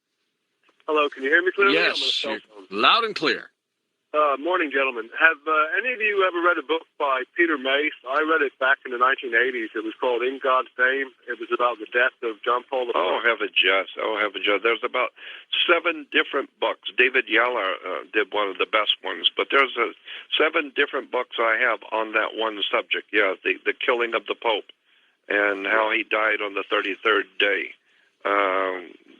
Hello, can you hear me clearly? Yes, loud and clear. Morning, gentlemen. Have any of you ever read a book by Peter Mace? I read it back in the 1980s. It was called In God's Name. It was about the death of John Paul IV. Oh, heaven, yes. There's about 7 different books. David Yeller did one of the best ones, but there's 7 different books I have on that one subject. Yeah, the killing of the Pope and how he died on the 33rd day.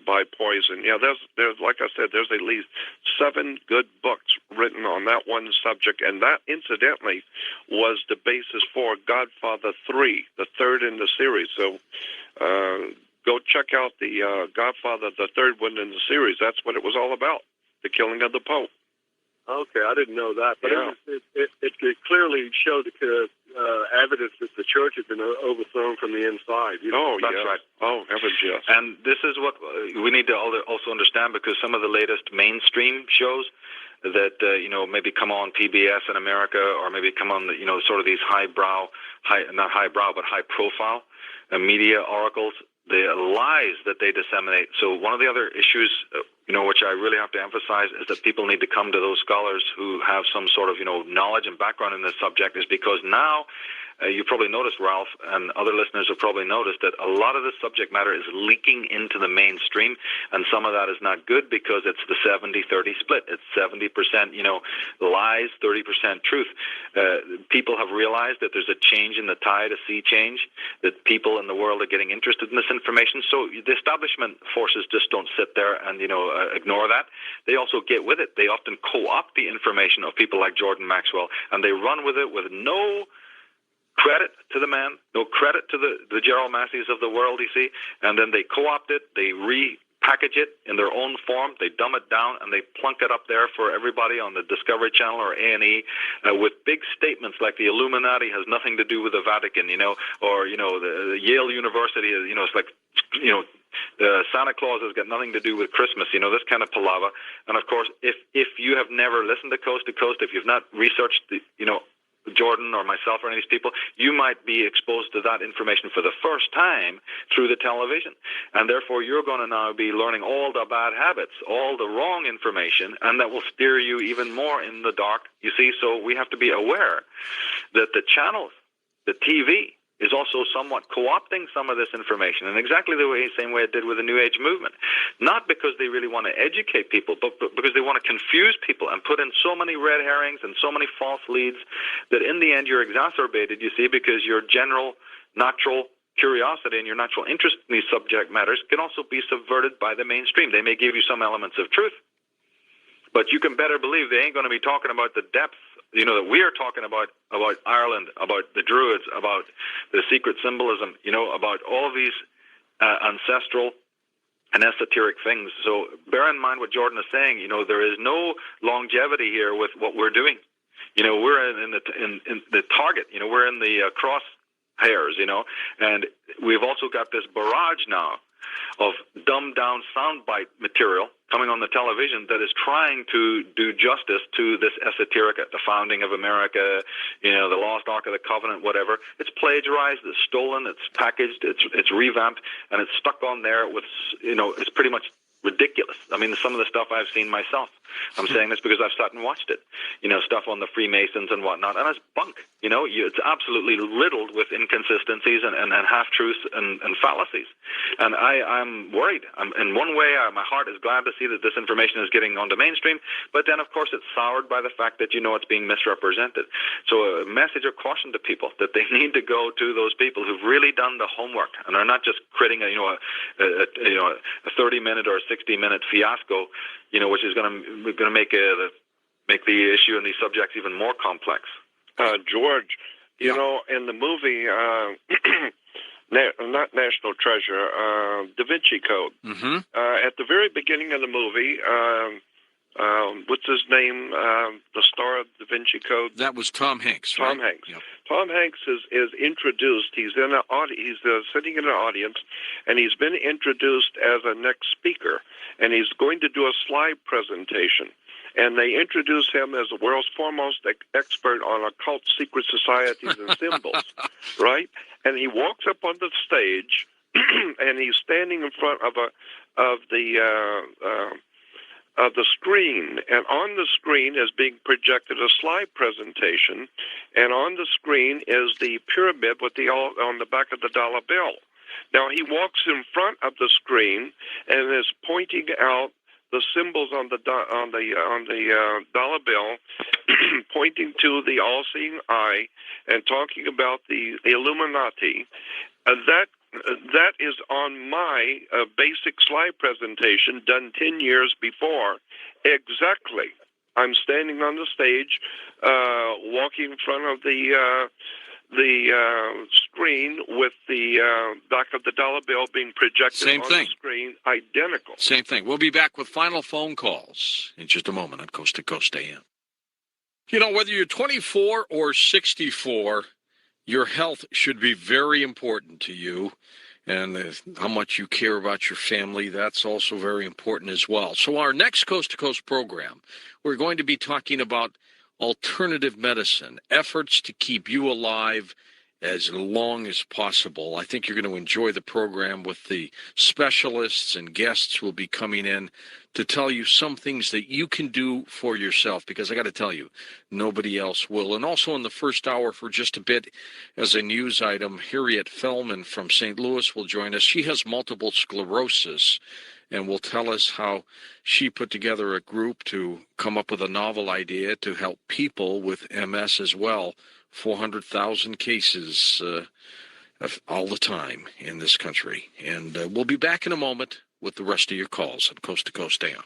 By poison. Yeah, there's like I said, there's at least 7 good books written on that one subject, and that, incidentally, was the basis for Godfather 3, the third in the series. So go check out the Godfather, the third one in the series. That's what it was all about, the killing of the Pope. Okay, I didn't know that, but yeah. it clearly showed evidence that the church had been overthrown from the inside. Oh, that's yeah. right. Oh, heavens, yes. And this is what we need to also understand, because some of the latest mainstream shows that maybe come on PBS in America, or maybe come on sort of these high profile media oracles, the lies that they disseminate. So one of the other issues, which I really have to emphasize, is that people need to come to those scholars who have some sort of, knowledge and background in this subject, is because now, you probably noticed, Ralph, and other listeners have probably noticed, that a lot of this subject matter is leaking into the mainstream, and some of that is not good, because it's the 70-30 split. It's 70%, lies, 30% truth. People have realized that there's a change in the tide, a sea change, that people in the world are getting interested in this information. So the establishment forces just don't sit there and, ignore that. They also get with it. They often co-opt the information of people like Jordan Maxwell, and they run with it with no credit to the man, no credit to the Gerald Masseys of the world, you see, and then they co-opt it, they repackage it in their own form, they dumb it down, and they plunk it up there for everybody on the Discovery Channel or A&E with big statements like the Illuminati has nothing to do with the Vatican, or, the Yale University, it's like, Santa Claus has got nothing to do with Christmas, this kind of palaver. And of course, if you have never listened to Coast, if you've not researched Jordan or myself or any of these people, you might be exposed to that information for the first time through the television. And therefore, you're going to now be learning all the bad habits, all the wrong information, and that will steer you even more in the dark, you see. So we have to be aware that the channels, the TV, is also somewhat co-opting some of this information, in exactly the same way it did with the New Age movement. Not because they really want to educate people, but because they want to confuse people and put in so many red herrings and so many false leads that in the end you're exacerbated, you see, because your general natural curiosity and your natural interest in these subject matters can also be subverted by the mainstream. They may give you some elements of truth, but you can better believe they ain't going to be talking about the depth that we are talking about Ireland, about the Druids, about the secret symbolism, about all of these ancestral and esoteric things. So bear in mind what Jordan is saying. There is no longevity here with what we're doing. We're in the target. We're in the crosshairs. And we've also got this barrage now of dumbed-down soundbite material coming on the television that is trying to do justice to this esoteric, the founding of America, the lost Ark of the Covenant, whatever. It's plagiarized, it's stolen, it's packaged, it's revamped, and it's stuck on there with, it's pretty much ridiculous. I mean, some of the stuff I've seen myself. I'm saying this because I've sat and watched it. Stuff on the Freemasons and whatnot, and it's bunk. It's absolutely riddled with inconsistencies and half-truths and fallacies. And I'm worried. In one way, my heart is glad to see that this information is getting on the mainstream, but then, of course, it's soured by the fact that it's being misrepresented. So a message of caution to people that they need to go to those people who've really done the homework and are not just creating a 30-minute or a 60-minute fiasco, which is going to make the issue and these subjects even more complex. George, You know, in the movie, not National Treasure, Da Vinci Code. Mm-hmm. At the very beginning of the movie, what's his name? The star of Da Vinci Code. That was Tom Hanks. Tom right? Hanks. Yep. Tom Hanks is introduced. He's in an he's sitting in an audience, and he's been introduced as a next speaker, and he's going to do a slide presentation. And they introduce him as the world's foremost expert on occult secret societies and symbols, right? And he walks up on the stage, and he's standing in front of the screen, and on the screen is being projected a slide presentation, and on the screen is the pyramid with on the back of the dollar bill. Now he walks in front of the screen and is pointing out the symbols on the dollar bill, pointing to the all-seeing eye, and talking about the Illuminati. That is on my basic slide presentation done 10 years before. Exactly. I'm standing on the stage, walking in front of the screen with the back of the dollar bill being projected on the screen, identical. Same thing. We'll be back with final phone calls in just a moment on Coast to Coast AM. You know, whether you're 24 or 64, your health should be very important to you, and how much you care about your family, that's also very important as well. So our next Coast to Coast program, we're going to be talking about alternative medicine, efforts to keep you alive as long as possible. I think you're going to enjoy the program with the specialists and guests who will be coming in to tell you some things that you can do for yourself, because I got to tell you, nobody else will. And also in the first hour, for just a bit, as a news item, Harriet Fellman from St. Louis will join us. She has multiple sclerosis, and will tell us how she put together a group to come up with a novel idea to help people with MS as well. 400,000 cases all the time in this country. And we'll be back in a moment with the rest of your calls on Coast to Coast AM.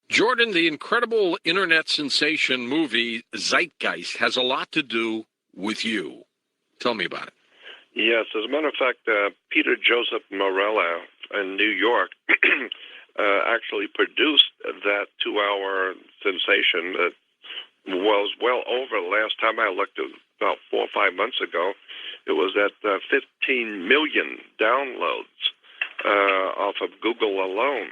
Jordan, the incredible internet sensation movie Zeitgeist has a lot to do with you. Tell me about it. Yes, as a matter of fact, Peter Joseph Morella in New York actually produced that 2-hour sensation that was well over. Last time I looked, about 4 or 5 months ago, it was at 15 million downloads off of Google alone.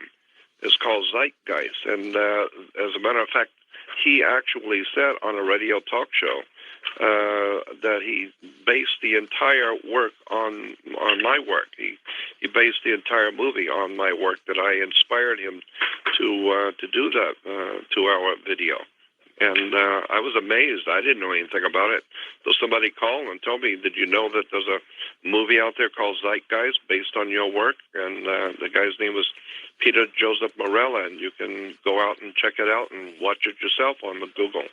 It's called Zeitgeist, and as a matter of fact, he actually said on a radio talk show that he based the entire work on my work. He based the entire movie on my work, that I inspired him to do that 2-hour video. And I was amazed. I didn't know anything about it. So somebody called and told me, did you know that there's a movie out there called Zeitgeist based on your work? And the guy's name was Peter Joseph Morella, and you can go out and check it out and watch it yourself on the Google.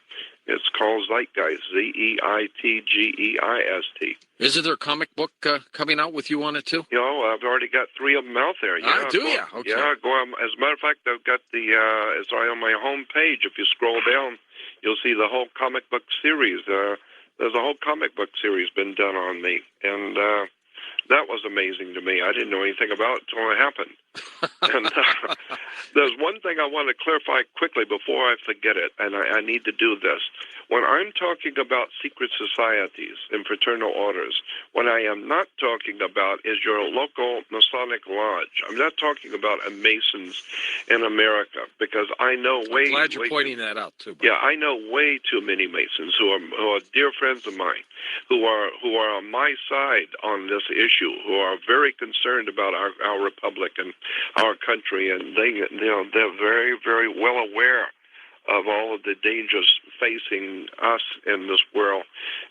It's called Zeitgeist, Zeitgeist. Isn't there a comic book coming out with you on it, too? You know, I've already got 3 of them out there. Yeah, do you? Okay. Yeah, go on. As a matter of fact, I've got it's right on my home page. If you scroll down, you'll see the whole comic book series. There's a whole comic book series been done on me, and that was amazing to me. I didn't know anything about it until it happened. And there's one thing I want to clarify quickly before I forget it, and I need to do this. When I'm talking about secret societies and fraternal orders, what I am not talking about is your local Masonic lodge. I'm not talking about a Masons in America, because I know I'm glad you're pointing that out, too. Yeah, I know way too many Masons who are dear friends of mine, who are on my side on this issue, who are very concerned about our republic and our country, and they're very, very well aware of all of the dangers facing us in this world.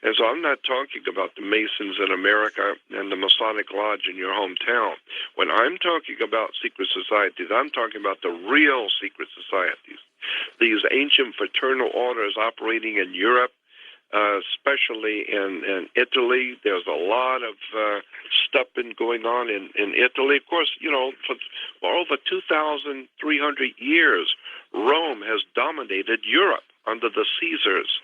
And so I'm not talking about the Masons in America and the Masonic Lodge in your hometown. When I'm talking about secret societies, I'm talking about the real secret societies, these ancient fraternal orders operating in Europe, especially in Italy. There's a lot of stuff been going on in Italy. Of course, you know, for over 2,300 years, Rome has dominated Europe under the Caesars.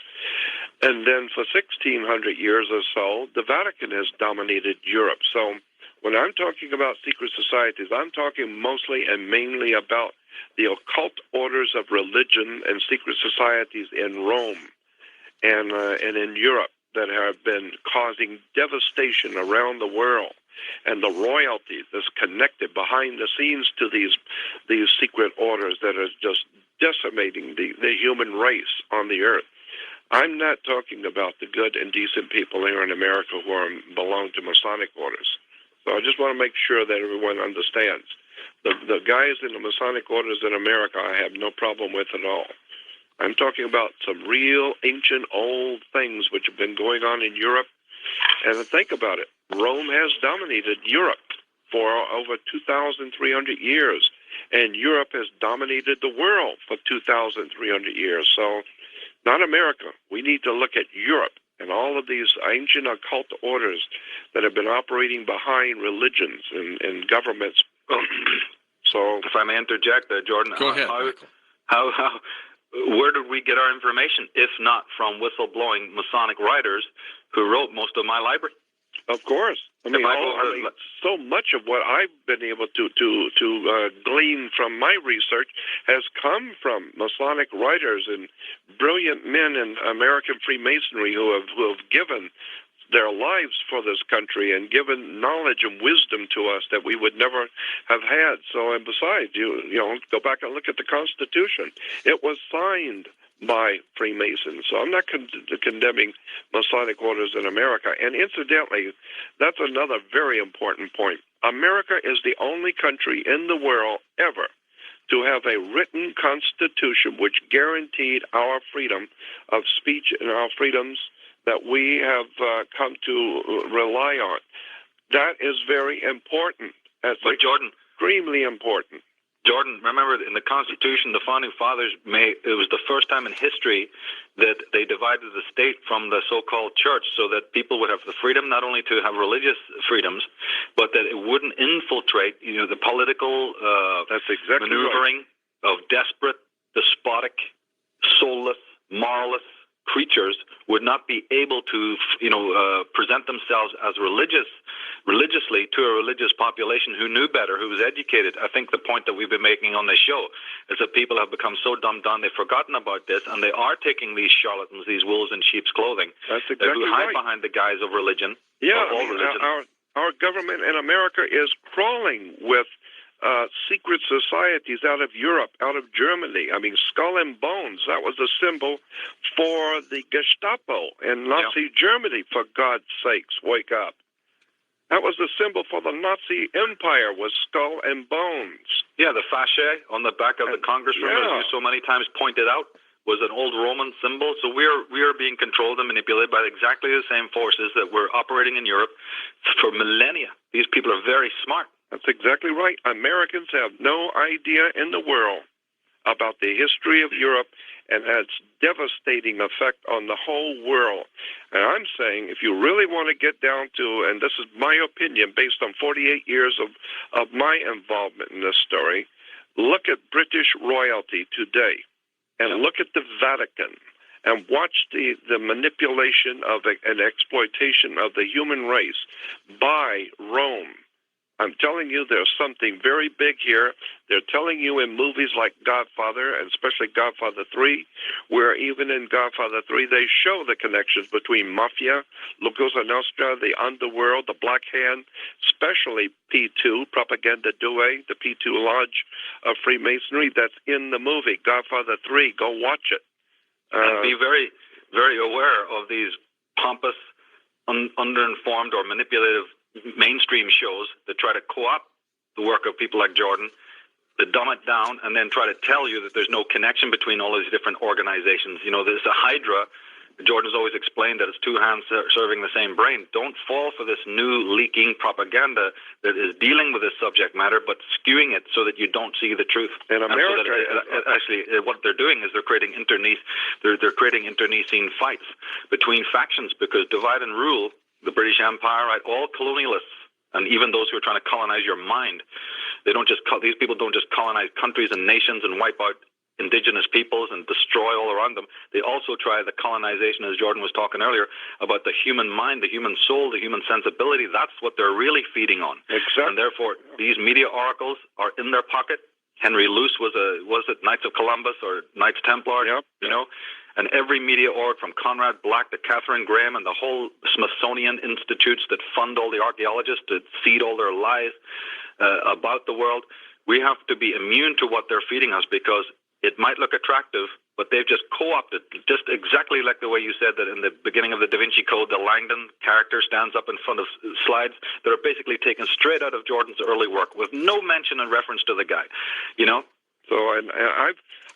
And then for 1,600 years or so, the Vatican has dominated Europe. So when I'm talking about secret societies, I'm talking mostly and mainly about the occult orders of religion and secret societies in Rome and in Europe that have been causing devastation around the world. And the royalty that's connected behind the scenes to these secret orders that are just decimating the human race on the earth. I'm not talking about the good and decent people here in America who belong to Masonic orders. So I just want to make sure that everyone understands. The guys in the Masonic orders in America I have no problem with at all. I'm talking about some real ancient old things which have been going on in Europe. And think about it. Rome has dominated Europe for over 2,300 years. And Europe has dominated the world for 2,300 years. So not America. We need to look at Europe and all of these ancient occult orders that have been operating behind religions and governments. So, if I may interject, Jordan, go ahead. Where did we get our information, if not from whistleblowing Masonic writers who wrote most of my library? Of course. I mean, so much of what I've been able to glean from my research has come from Masonic writers and brilliant men in American Freemasonry who have given their lives for this country and given knowledge and wisdom to us that we would never have had. So, and besides, you know, go back and look at the Constitution. It was signed by Freemasons. So I'm not condemning Masonic orders in America. And incidentally, that's another very important point. America is the only country in the world ever to have a written constitution which guaranteed our freedom of speech and our freedoms that we have come to rely on. That is very important. That's Jordan, extremely important. Jordan, remember in the Constitution, the Founding Fathers it was the first time in history that they divided the state from the so-called church so that people would have the freedom not only to have religious freedoms, but that it wouldn't infiltrate, the political maneuvering of desperate, despotic, soulless, moralless creatures would not be able to, present themselves as religiously to a religious population who knew better, who was educated. I think the point that we've been making on this show is that people have become so dumbed down, they've forgotten about this, and they are taking these charlatans, these wolves in sheep's clothing, That's exactly who hide right. behind the guise of religion. Yeah, all religion. Our government in America is crawling with secret societies out of Europe, out of Germany. I mean, Skull and Bones, that was a symbol for the Gestapo in Nazi Germany, for God's sakes, wake up. That was the symbol for the Nazi Empire, was Skull and Bones. Yeah, the fasce on the back of the Congress room, as you so many times pointed out, was an old Roman symbol. So we are being controlled and manipulated by exactly the same forces that were operating in Europe for millennia. These people are very smart. That's exactly right. Americans have no idea in the world about the history of Europe and its devastating effect on the whole world. And I'm saying, if you really want to get down to, and this is my opinion based on 48 years of my involvement in this story, look at British royalty today and look at the Vatican and watch the manipulation of an exploitation of the human race by Rome. I'm telling you, there's something very big here. They're telling you in movies like Godfather, and especially Godfather 3, where even in Godfather 3, they show the connections between Mafia, La Cosa Nostra, the underworld, the Black Hand, especially P2, Propaganda Due, the P2 Lodge of Freemasonry. That's in the movie, Godfather 3. Go watch it. And be very, very aware of these pompous, underinformed, or manipulative mainstream shows that try to co-opt the work of people like Jordan, that dumb it down, and then try to tell you that there's no connection between all these different organizations. There's a hydra. Jordan's always explained that it's two hands serving the same brain. Don't fall for this new leaking propaganda that is dealing with this subject matter, but skewing it so that you don't see the truth. In America, actually, what they're doing is they're creating internecine fights between factions, because divide and rule, the British Empire, right? All colonialists, and even those who are trying to colonize your mind, these people don't just colonize countries and nations and wipe out indigenous peoples and destroy all around them. They also try the colonization, as Jordan was talking earlier, about the human mind, the human soul, the human sensibility. That's what they're really feeding on. Exactly. And therefore, these media oracles are in their pocket. Henry Luce was it Knights of Columbus or Knights Templar? Yep. You know, and every media org from Conrad Black to Catherine Graham and the whole Smithsonian institutes that fund all the archaeologists to feed all their lies about the world. We have to be immune to what they're feeding us, because it might look attractive, but they've just co-opted, just exactly like the way you said that in the beginning of the Da Vinci Code, the Langdon character stands up in front of slides that are basically taken straight out of Jordan's early work with no mention and reference to the guy, you know? So, and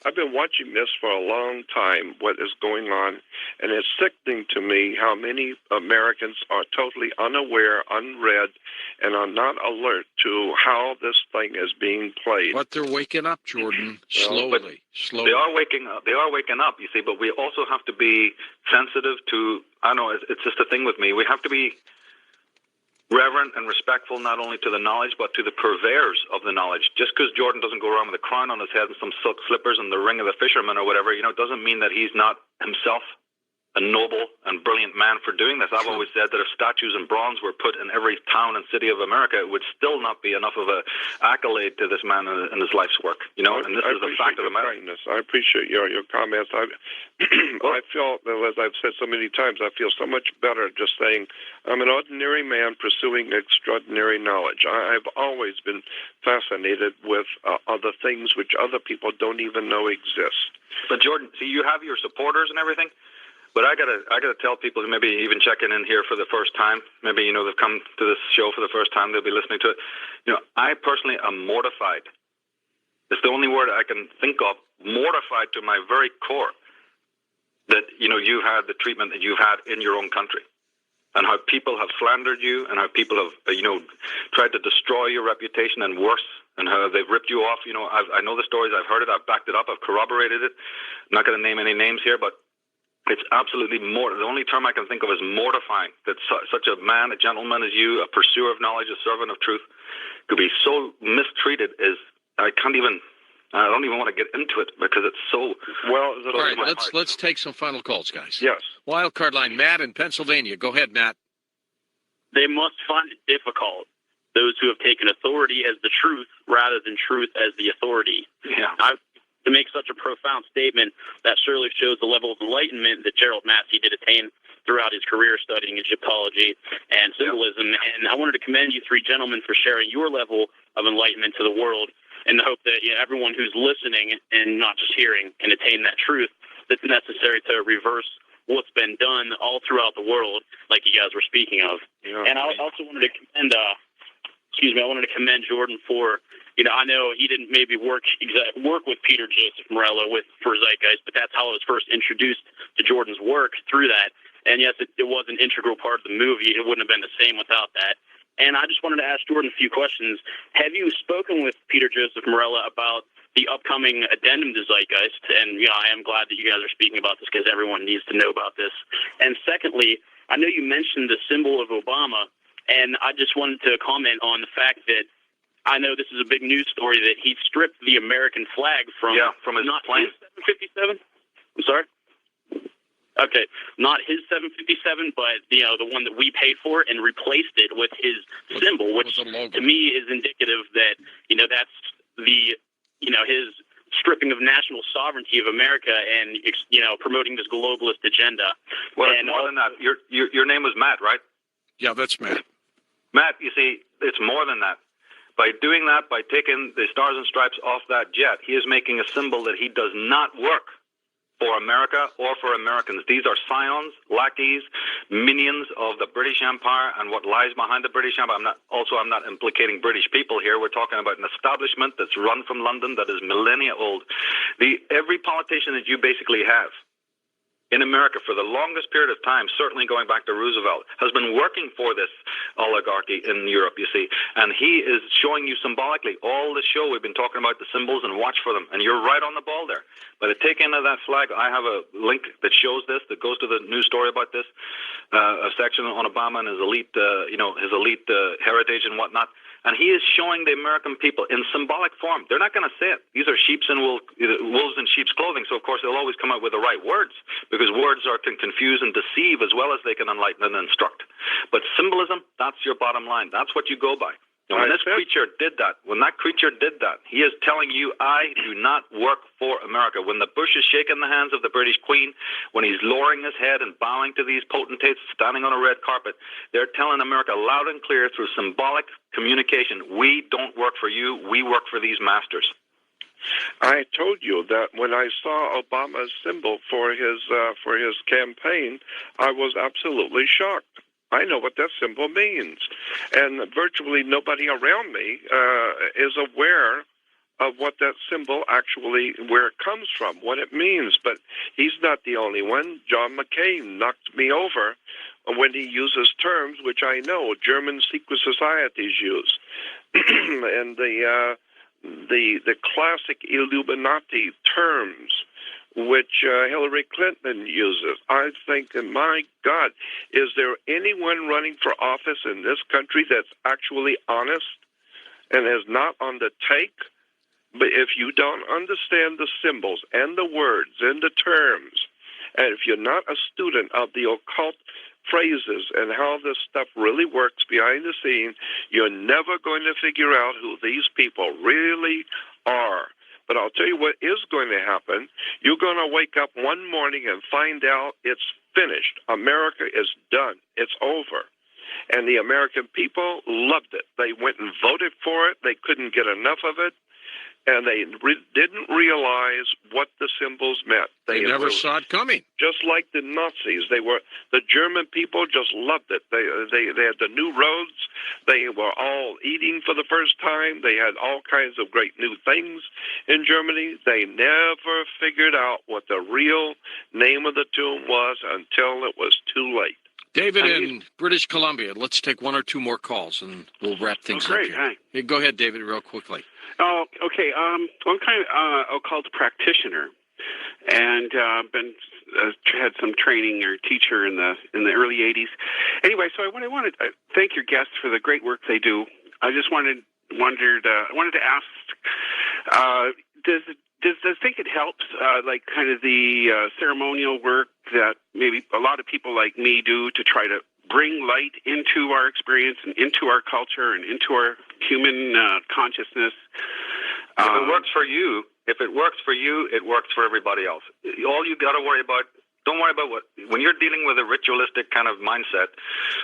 I've been watching this for a long time, what is going on, and it's sickening to me how many Americans are totally unaware, unread, and are not alert to how this thing is being played. But they're waking up, Jordan, slowly. They are waking up. They are waking up, you see, but we also have to be sensitive to, I don't know, it's just a thing with me. We have to be reverent and respectful not only to the knowledge but to the purveyors of the knowledge. Just because Jordan doesn't go around with a crown on his head and some silk slippers and the ring of the fisherman or whatever, you know, doesn't mean that he's not himself a noble and brilliant man for doing this. I've always said that if statues in bronze were put in every town and city of America, it would still not be enough of a accolade to this man and his life's work. You know, and this is the fact of the matter. I appreciate your comments. I feel, as I've said so many times, I feel so much better just saying I'm an ordinary man pursuing extraordinary knowledge. I've always been fascinated with other things which other people don't even know exist. But Jordan, see, you have your supporters and everything. But I gotta tell people who maybe even checking in here for the first time, maybe, you know, they've come to this show for the first time, they'll be listening to it. You know, I personally am mortified. It's the only word I can think of, mortified to my very core, that, you know, you had the treatment that you've had in your own country, and how people have slandered you, and how people have, you know, tried to destroy your reputation and worse, and how they've ripped you off. You know, I know the stories, I've heard it, I've backed it up, I've corroborated it. I'm not going to name any names here, but it's absolutely the only term I can think of is mortifying that such a man, a gentleman as you, a pursuer of knowledge, a servant of truth, could be so mistreated. I don't even want to get into it because it's so well. All right, let's take some final calls, guys. Yes. Wild card line, Matt in Pennsylvania. Go ahead, Matt. They must find it difficult, those who have taken authority as the truth rather than truth as the authority. Yeah. To make such a profound statement, that surely shows the level of enlightenment that Gerald Massey did attain throughout his career studying Egyptology and symbolism. And I wanted to commend you three gentlemen for sharing your level of enlightenment to the world, in the hope that everyone who's listening and not just hearing can attain that truth that's necessary to reverse what's been done all throughout the world, like you guys were speaking of. Yeah. And I also wanted to commend Jordan for, you know, I know he didn't maybe work with Peter Joseph Morello for Zeitgeist, but that's how I was first introduced to Jordan's work through that. And yes, it was an integral part of the movie. It wouldn't have been the same without that. And I just wanted to ask Jordan a few questions. Have you spoken with Peter Joseph Morello about the upcoming addendum to Zeitgeist? And, you know, I am glad that you guys are speaking about this because everyone needs to know about this. And secondly, I know you mentioned the symbol of Obama, and I just wanted to comment on the fact that I know this is a big news story that he stripped the American flag from his plane. His 757. I'm sorry? Okay, not his 757, but, you know, the one that we paid for, and replaced it with his symbol, which to me is indicative that, you know, that's the, you know, his stripping of national sovereignty of America and, you know, promoting this globalist agenda. Well, and more than that. Your name was Matt, right? Yeah, that's Matt. Matt, you see, it's more than that. By doing that, by taking the stars and stripes off that jet, he is making a symbol that he does not work for America or for Americans. These are scions, lackeys, minions of the British Empire and what lies behind the British Empire. I'm not implicating British people here. We're talking about an establishment that's run from London that is millennia old. Every politician that you basically have in America for the longest period of time, certainly going back to Roosevelt, has been working for this oligarchy in Europe, you see. And he is showing you symbolically all the show. We've been talking about the symbols and watch for them. And you're right on the ball there. By the taking of that flag, I have a link that shows this, that goes to the news story about this, a section on Obama and his elite, heritage and whatnot. And he is showing the American people in symbolic form. They're not going to say it. These are wolves in sheep's clothing, so of course they'll always come out with the right words, because words can confuse and deceive as well as they can enlighten and instruct. But symbolism, that's your bottom line. That's what you go by. And when this creature did that, he is telling you, I do not work for America. When the Bush is shaking the hands of the British Queen, when he's lowering his head and bowing to these potentates standing on a red carpet, they're telling America loud and clear through symbolic communication, we don't work for you, we work for these masters. I told you that when I saw Obama's symbol for his campaign, I was absolutely shocked. I know what that symbol means, and virtually nobody around me is aware of what that symbol actually, where it comes from, what it means. But he's not the only one. John McCain knocked me over when he uses terms which I know German secret societies use, and the classic Illuminati terms which Hillary Clinton uses. I think, my God, is there anyone running for office in this country that's actually honest and is not on the take? But if you don't understand the symbols and the words and the terms, and if you're not a student of the occult phrases and how this stuff really works behind the scene, you're never going to figure out who these people really are. But I'll tell you what is going to happen. You're going to wake up one morning and find out it's finished. America is done. It's over. And the American people loved it. They went and voted for it. They couldn't get enough of it. And they didn't realize what the symbols meant. They never saw it coming. Just like the Nazis, the German people just loved it. They had the new roads. They were all eating for the first time. They had all kinds of great new things in Germany. They never figured out what the real name of the tomb was until it was too late. David in British Columbia. Let's take one or two more calls, and we'll wrap things up here. Hi. Hey, go ahead, David, real quickly. Oh, okay. I'm kind of occult practitioner, and had some training or teacher in the early '80s. Anyway, so I wanted to thank your guests for the great work they do. I just wanted to ask, does think it helps, like kind of the ceremonial work that maybe a lot of people like me do to try to bring light into our experience and into our culture and into our human consciousness? If it works for you, it works for everybody else. All you got to worry about, don't worry about when you're dealing with a ritualistic kind of mindset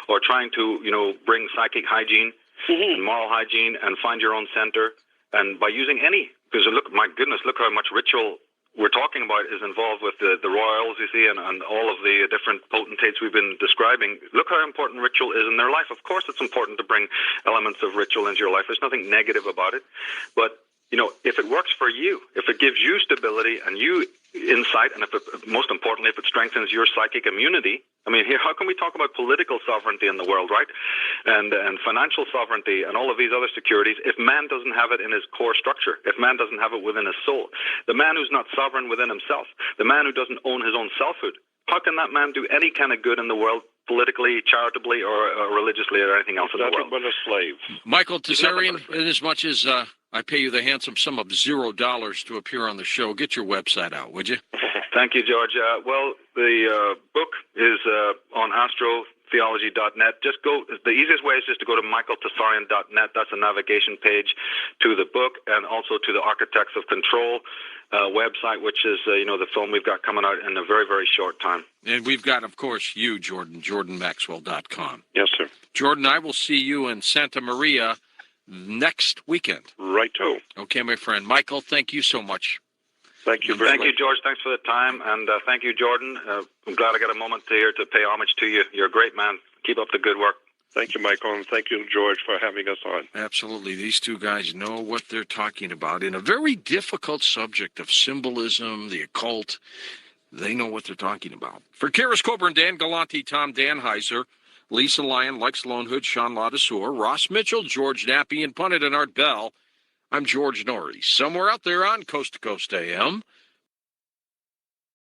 or trying to, bring psychic hygiene and moral hygiene and find your own center, and by using because look how much ritual we're talking about is involved with the royals, you see, and all of the different potentates we've been describing. Look how important ritual is in their life. Of course, it's important to bring elements of ritual into your life. There's nothing negative about it. But, if it works for you, if it gives you stability and you insight, and most importantly, if it strengthens your psychic immunity. I mean, here, how can we talk about political sovereignty in the world, right? And financial sovereignty and all of these other securities if man doesn't have it in his core structure, if man doesn't have it within his soul? The man who's not sovereign within himself, the man who doesn't own his own selfhood, how can that man do any kind of good in the world, politically, charitably, or religiously, or anything else in the world? Nothing but a slave. Michael Tsarion, in as much as I pay you the handsome sum of $0 to appear on the show, get your website out, would you? Thank you, George. Well, the book is on astrotheology.net. The easiest way is just to go to michaeltsarion.net. That's a navigation page to the book and also to the Architects of Control website, which is, the film we've got coming out in a very, very short time. And we've got, of course, you, Jordan, jordanmaxwell.com. Yes, sir. Jordan, I will see you in Santa Maria next weekend. Righto. Okay, my friend. Michael, thank you so much. Thank you very much. Thank you, George. Thanks for the time. And thank you, Jordan. I'm glad I got a moment here to pay homage to you. You're a great man. Keep up the good work. Thank you, Michael, and thank you, George, for having us on. Absolutely. These two guys know what they're talking about in a very difficult subject of symbolism, the occult. They know what they're talking about. For Karis Coburn, Dan Galante, Tom Danheiser, Lisa Lyon, Lex Lonehood, Sean Ladesseur, Ross Mitchell, George Nappy, and pundit and Art Bell, I'm George Norrie. Somewhere out there on Coast to Coast AM,